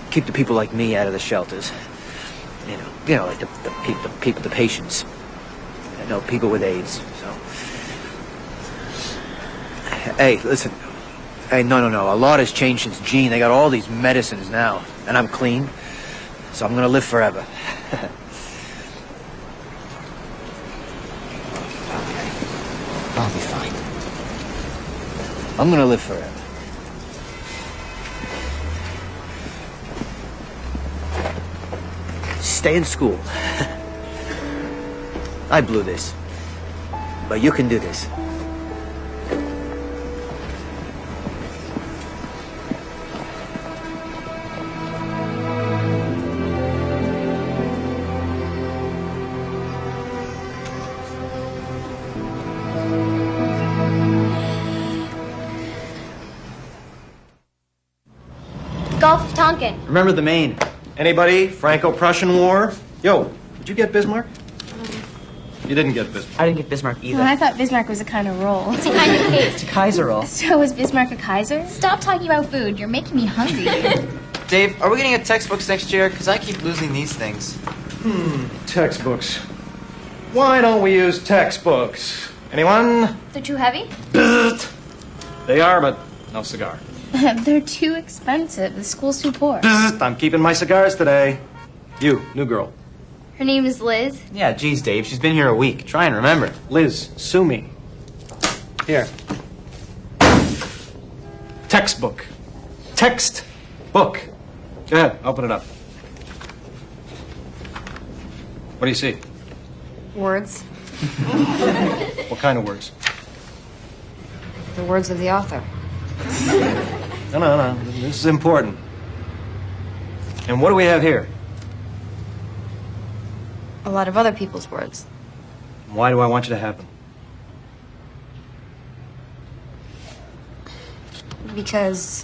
keep the people like me out of the shelters. Like the patients. People with AIDS, so. Hey, listen. Hey, no. A lot has changed since Gene. They got all these medicines now, and I'm clean. So I'm gonna live forever. I'll be fine. I'm gonna live forever. Stay in school. I blew this. But you can do this. Gulf of Tonkin. Remember the Maine. Anybody? Franco-Prussian War? Yo, did you get Bismarck? You didn't get Bismarck. I didn't get Bismarck either. Well, I thought Bismarck was a kind of roll. It's a kind of cake. It's a Kaiser roll. So is Bismarck a Kaiser? Stop talking about food. You're making me hungry. Dave, are we gonna get textbooks next year? Because I keep losing these things. Textbooks. Why don't we use textbooks? Anyone? They're too heavy? They are, but no cigar. They're too expensive. The school's too poor. I'm keeping my cigars today. You, new girl. Her name is Liz. Yeah, geez, Dave. She's been here a week. Try and remember. Liz, sue me. Here. Textbook. Textbook. Go ahead, open it up. What do you see? Words. What kind of words? The words of the author. No. This is important. And what do we have here? A lot of other people's words. Why do I want you to have them? Because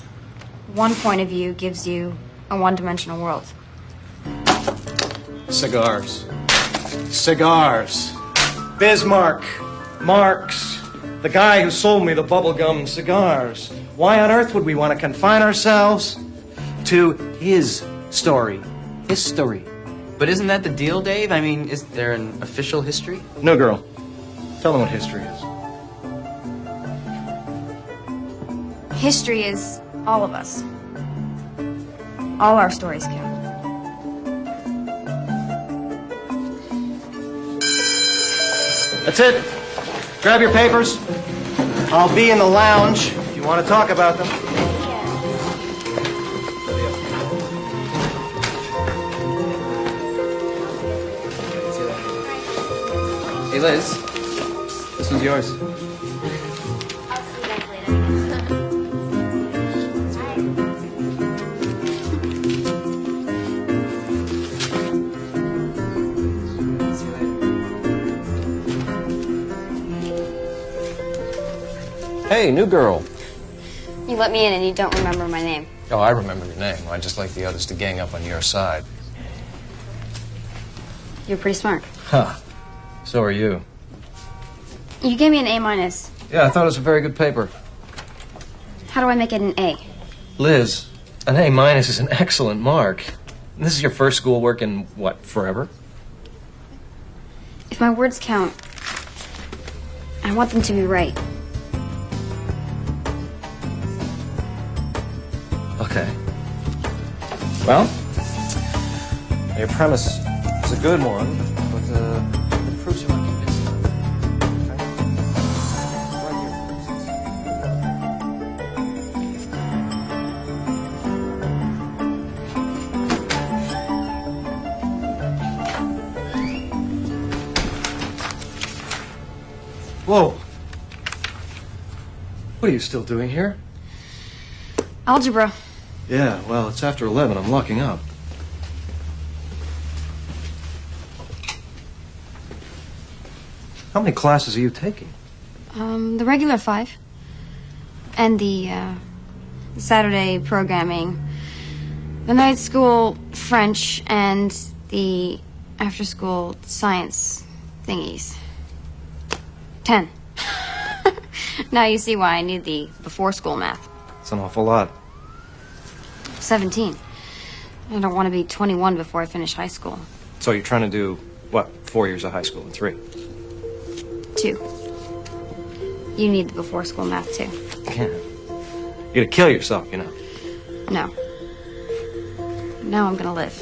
one point of view gives you a one-dimensional world. Cigars. Cigars. Bismarck. Marx. The guy who sold me the bubblegum cigars. Why on earth would we want to confine ourselves to his story? History. But isn't that the deal, Dave? I mean, is there an official history? No, girl. Tell them what history is. History is all of us. All our stories count. That's it. Grab your papers. I'll be in the lounge if you want to talk about them. Hey, Liz. This one's yours. Hey, new girl. You let me in and you don't remember my name. Oh, I remember your name. I'd just like the others to gang up on your side. You're pretty smart. Huh. So are you. You gave me an A-. Yeah, I thought it was a very good paper. How do I make it an A? Liz, an A- is an excellent mark. This is your first schoolwork in, what, forever? If my words count, I want them to be right. Okay. Well, your premise is a good one, but the proofs are not convincing. Whoa. What are you still doing here? Algebra. Yeah, well, it's after 11. I'm locking up. How many classes are you taking? The regular 5. And the Saturday programming. The night school French and the after-school science thingies. 10. Now you see why I need the before-school math. It's an awful lot. 17. I don't want to be 21 before I finish high school. So you're trying to do, what, 4 years of high school in 3? 2. You need the before-school math, too. Yeah. You're gonna kill yourself, you know. No. Now I'm gonna live.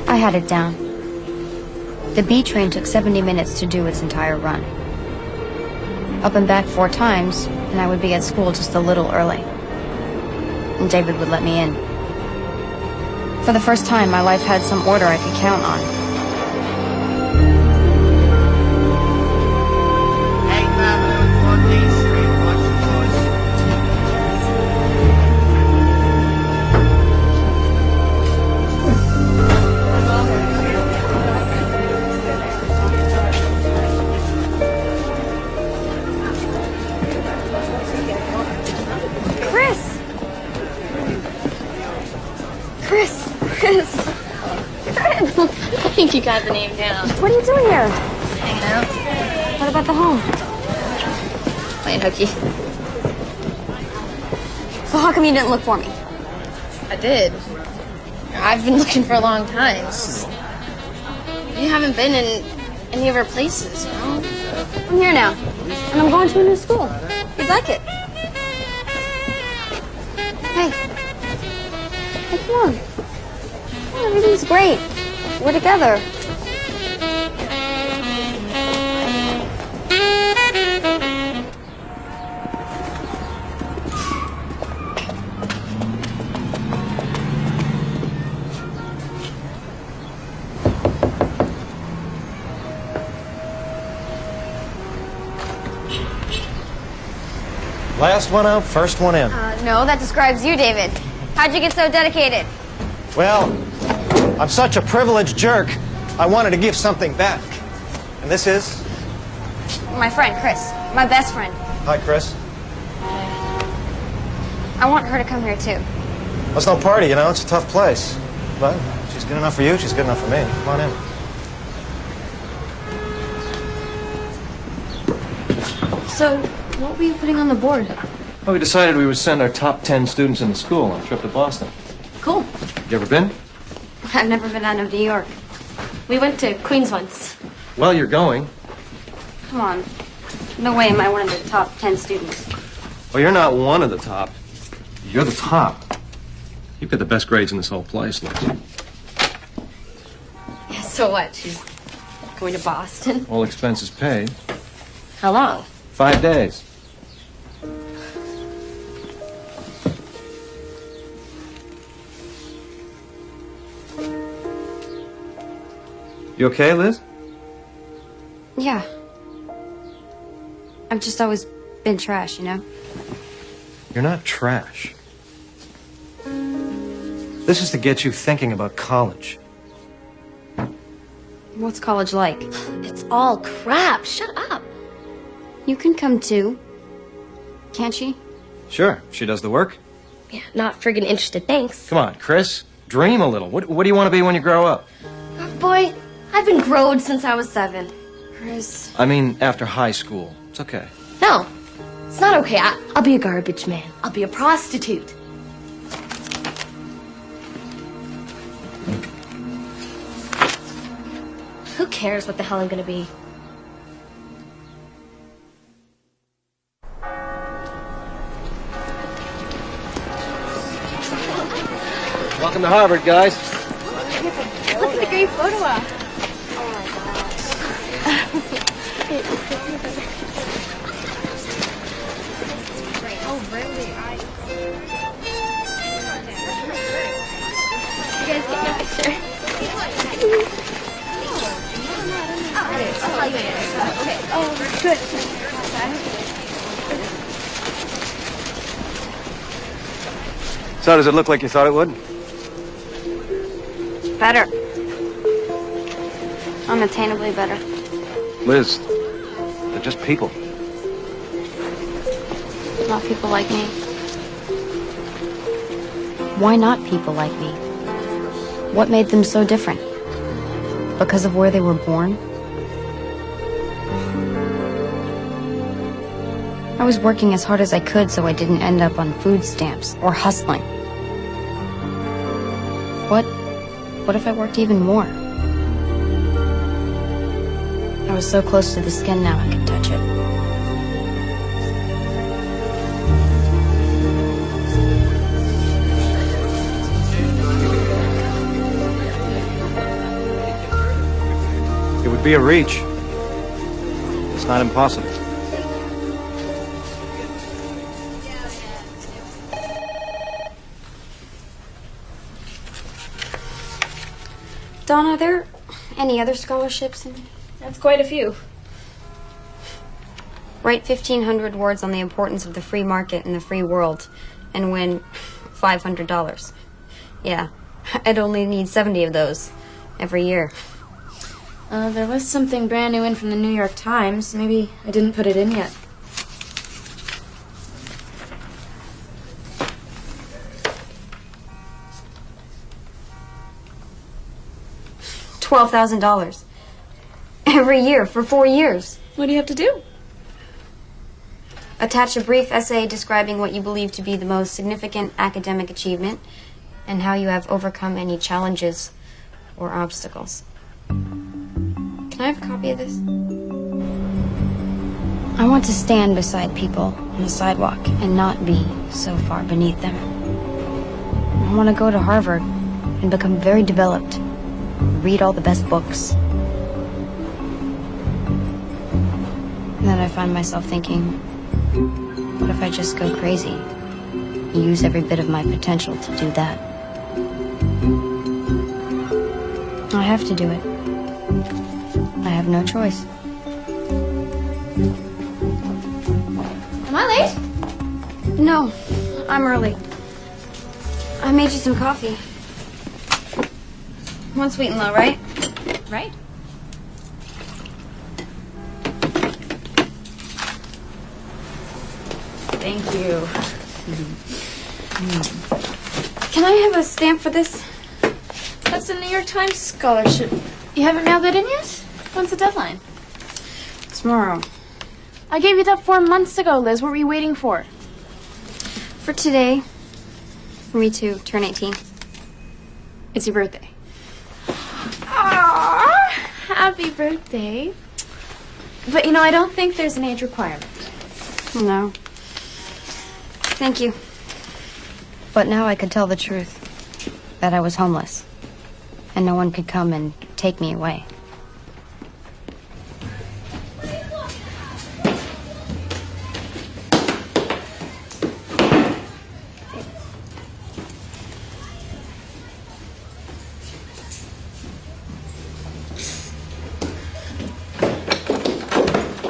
I had it down. The B train took 70 minutes to do its entire run. Up and back 4 times, and I would be at school just a little early. And David would let me in. For the first time, my life had some order I could count on. I think you got the name down. What are you doing here? Hanging out. What about the home? Playing hooky. So how come you didn't look for me? I did. I've been looking for a long time. You haven't been in any of our places, you know? I'm here now, and I'm going to a new school. You'd like it. Hey. Hey, come on. Oh, everything's great. We're together. Last one out, first one in. No, that describes you, David. How'd you get so dedicated? Well, I'm such a privileged jerk, I wanted to give something back. And this is? My friend, Chris. My best friend. Hi, Chris. I want her to come here, too. Well, it's no party, you know, it's a tough place. But she's good enough for you, she's good enough for me. Come on in. So, what were you putting on the board? Well, we decided we would send our top 10 students in the school on a trip to Boston. Cool. You ever been? I've never been out of New York. We went to Queens once. Well, you're going. Come on. No way am I one of the top 10 students. Well, you're not one of the top. You're the top. You've got the best grades in this whole place, Liz. Yeah, so what? She's going to Boston? All expenses paid. How long? 5 days. You okay, Liz? Yeah. I've just always been trash, you know? You're not trash. This is to get you thinking about college. What's college like? It's all crap. Shut up. You can come too. Can't she? Sure, she does the work. Yeah, not friggin' interested. Thanks. Come on, Chris. Dream a little. What do you want to be when you grow up? Boy, I've been growed since I was 7. Chris. I mean, after high school. It's okay. No, it's not okay. I'll be a garbage man. I'll be a prostitute. Who cares what the hell I'm gonna be? Welcome to Harvard, guys. Look at the great photo op. Oh, really? You guys get your picture? I'll tell you later. Okay. Oh, good. So, does it look like you thought it would? Better. Unattainably better. Liz, they're just people. Not people like me. Why not people like me? What made them so different? Because of where they were born? I was working as hard as I could so I didn't end up on food stamps or hustling. What if I worked even more? I was so close to the skin now I could touch it. It'd be a reach. It's not impossible. Dawn, are there any other scholarships? That's quite a few. Write 1,500 words on the importance of the free market and the free world and win $500. Yeah, I'd only need 70 of those every year. There was something brand new in from the New York Times. Maybe I didn't put it in yet. $12,000 every year for 4 years. What do you have to do? Attach a brief essay describing what you believe to be the most significant academic achievement and how you have overcome any challenges or obstacles. Can I have a copy of this? I want to stand beside people on the sidewalk and not be so far beneath them. I want to go to Harvard and become very developed, read all the best books. And then I find myself thinking, what if I just go crazy? Use every bit of my potential to do that. I have to do it. I have no choice. Am I late? No, I'm early. I made you some coffee. One sweet and low, right? Right. Thank you. Can I have a stamp for this? That's a New York Times scholarship. You haven't mailed that in yet? When's the deadline? Tomorrow. I gave you that form months ago, Liz. What were you waiting for? For today. For me to turn 18. It's your birthday. Aww, happy birthday. But you know, I don't think there's an age requirement. No. Thank you. But now I could tell the truth. That I was homeless. And no one could come and take me away.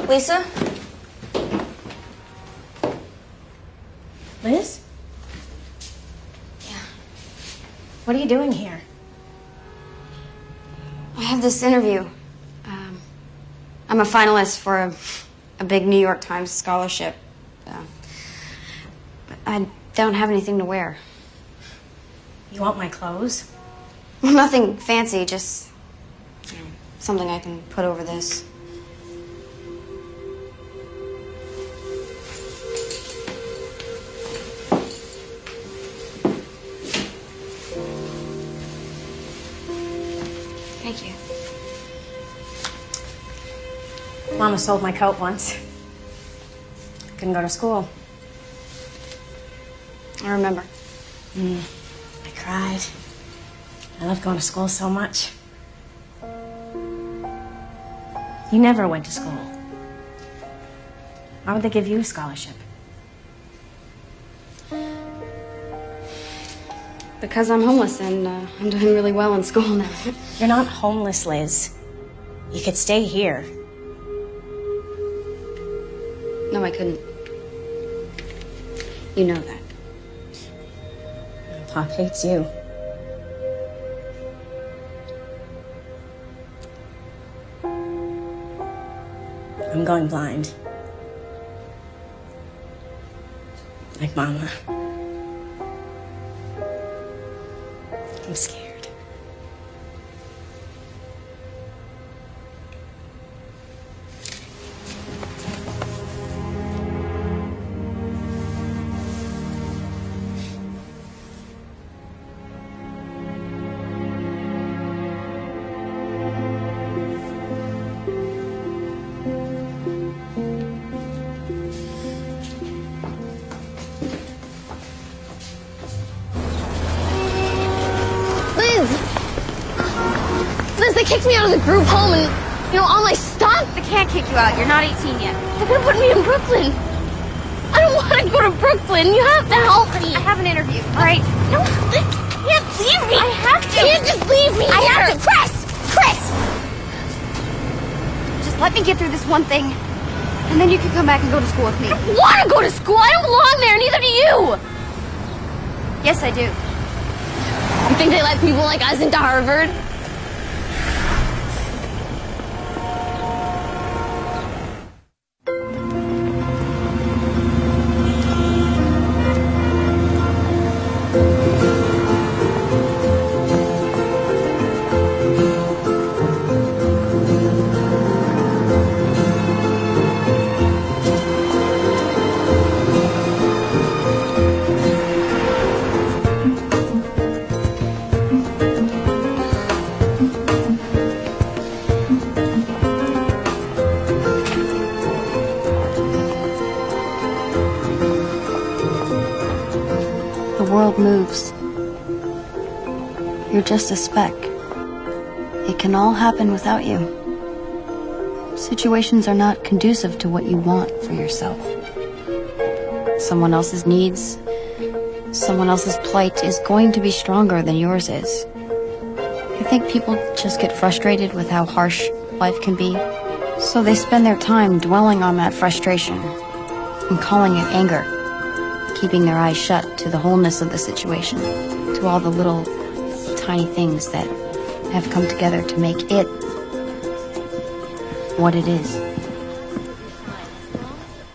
Lisa? Liz? Yeah. What are you doing here? I have this interview. I'm a finalist for a big New York Times scholarship. But I don't have anything to wear. You want my clothes? Well, nothing fancy, just something I can put over this. Thank you. Mama sold my coat once. Couldn't go to school. I remember. I cried. I loved going to school so much. You never went to school. Why would they give you a scholarship? Because I'm homeless and I'm doing really well in school now. You're not homeless, Liz. You could stay here. No, I couldn't. You know that. Pop hates you. I'm going blind. Like Mama. I'm scared. Liz, they kicked me out of the group home and You know, all my stuff. They can't kick you out. You're not 18 yet. They're gonna put me in Brooklyn. I don't want to go to Brooklyn. You have to help me. I have an interview, all right? No, you can't leave me. I have to. You can't just leave me. I have here. to. Chris! Just let me get through this one thing, and then you can come back and go to school with me. I don't want to go to school. I don't belong there. Neither do you. Yes, I do. You think they let people like us into Harvard? The world moves. You're just a speck. It can all happen without you. Situations are not conducive to what you want for yourself. Someone else's needs, someone else's plight is going to be stronger than yours is. I think people just get frustrated with how harsh life can be, so they spend their time dwelling on that frustration and calling it anger, keeping their eyes shut to the wholeness of the situation, to all the little tiny things that have come together to make it what it is.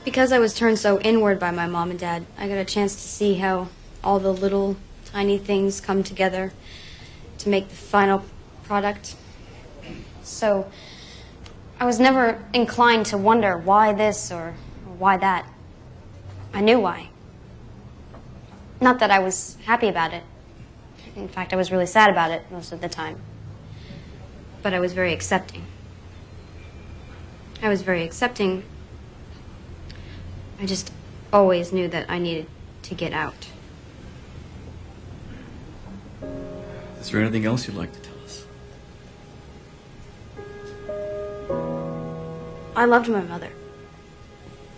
Because I was turned so inward by my mom and dad, I got a chance to see how all the little tiny things come together to make the final product. So I was never inclined to wonder why this or why that. I knew why. Not that I was happy about it. In fact, I was really sad about it most of the time. But I was very accepting. I was very accepting. I just always knew that I needed to get out. Is there anything else you'd like to tell us? I loved my mother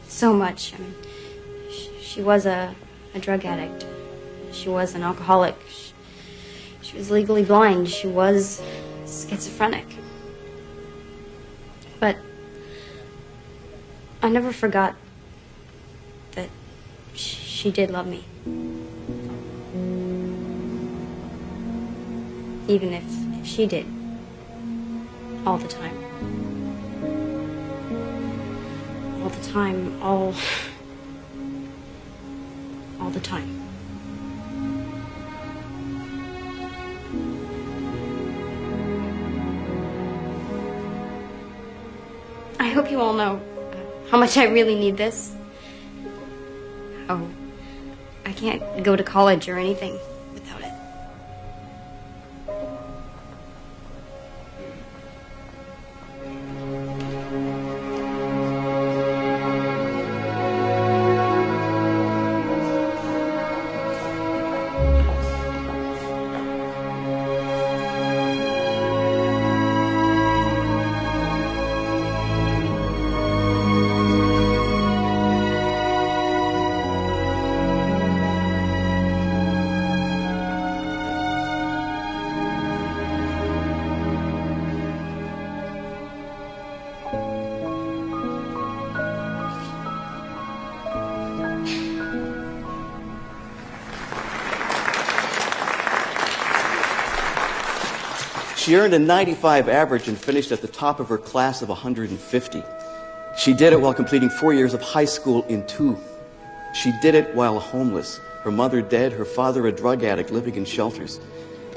so much. I mean, she was a drug addict. She was an alcoholic. She was legally blind. She was schizophrenic. But I never forgot that she did love me. Even if she did. All the time. All the time, all the time. I hope you all know how much I really need this. How I can't go to college or anything without it. She earned a 95 average and finished at the top of her class of 150. She did it while completing 4 years of high school in 2. She did it while homeless, her mother dead, her father a drug addict living in shelters.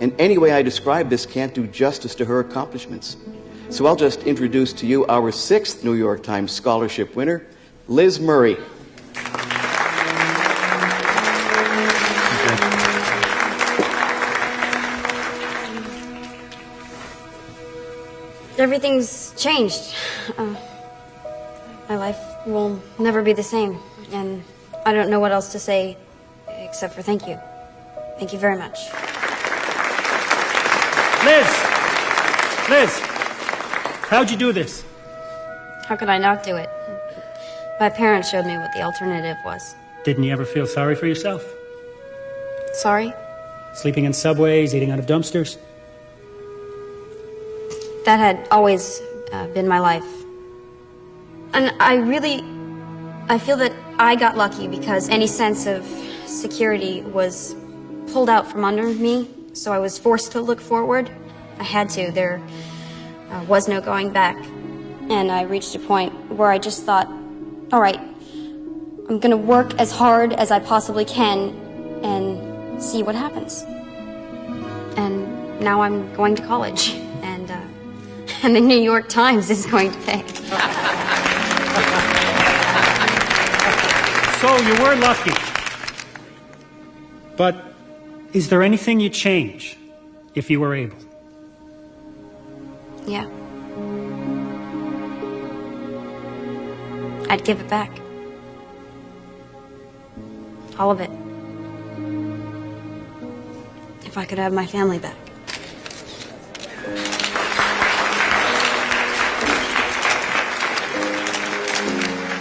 And any way I describe this can't do justice to her accomplishments. So I'll just introduce to you our 6th New York Times scholarship winner, Liz Murray. Everything's changed. My life will never be the same, and I don't know what else to say except for thank you. Thank you very much. Liz! How'd you do this? How could I not do it? My parents showed me what the alternative was. Didn't you ever feel sorry for yourself? Sorry? Sleeping in subways, eating out of dumpsters? That had always been my life. And I feel that I got lucky because any sense of security was pulled out from under me, so I was forced to look forward. I had to. There was no going back. And I reached a point where I just thought, all right, I'm gonna work as hard as I possibly can and see what happens. And now I'm going to college, and the New York Times is going to pay. So you were lucky. But is there anything you'd change if you were able? Yeah. I'd give it back. All of it. If I could have my family back.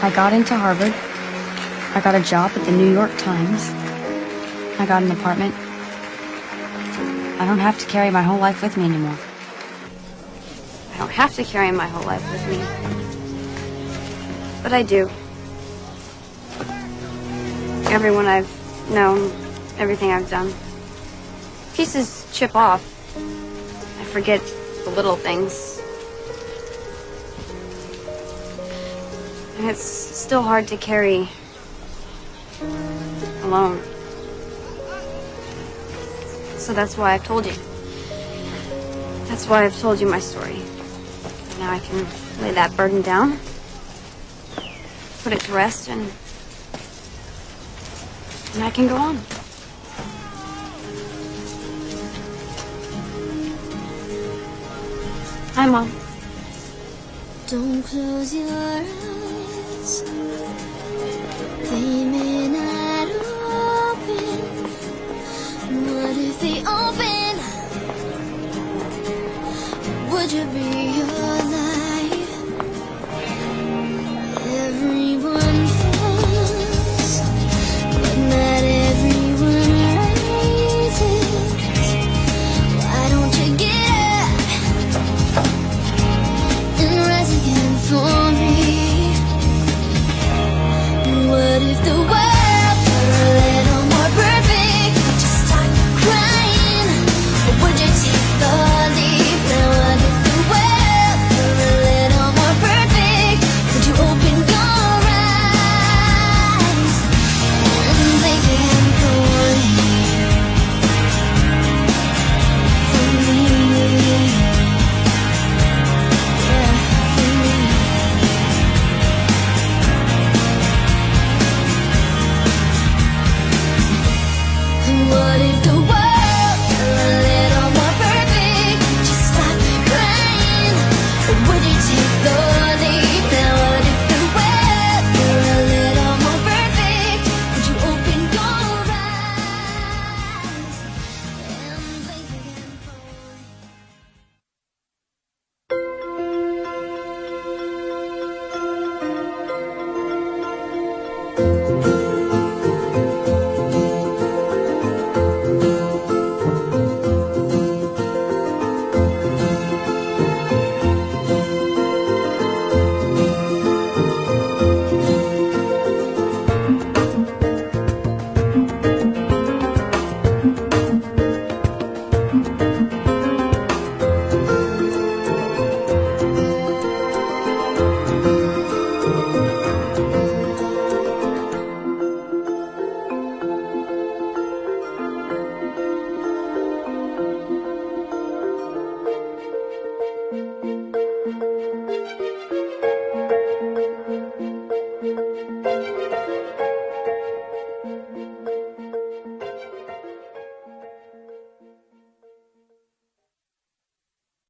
I got into Harvard. I got a job at the New York Times. I got an apartment. I don't have to carry my whole life with me anymore. I don't have to carry my whole life with me. But I do. Everyone I've known, everything I've done. Pieces chip off. I forget the little things. And it's still hard to carry alone. So that's why I've told you. That's why I've told you my story. Now I can lay that burden down, put it to rest, and I can go on. Hi, Mom. Don't close your eyes. They may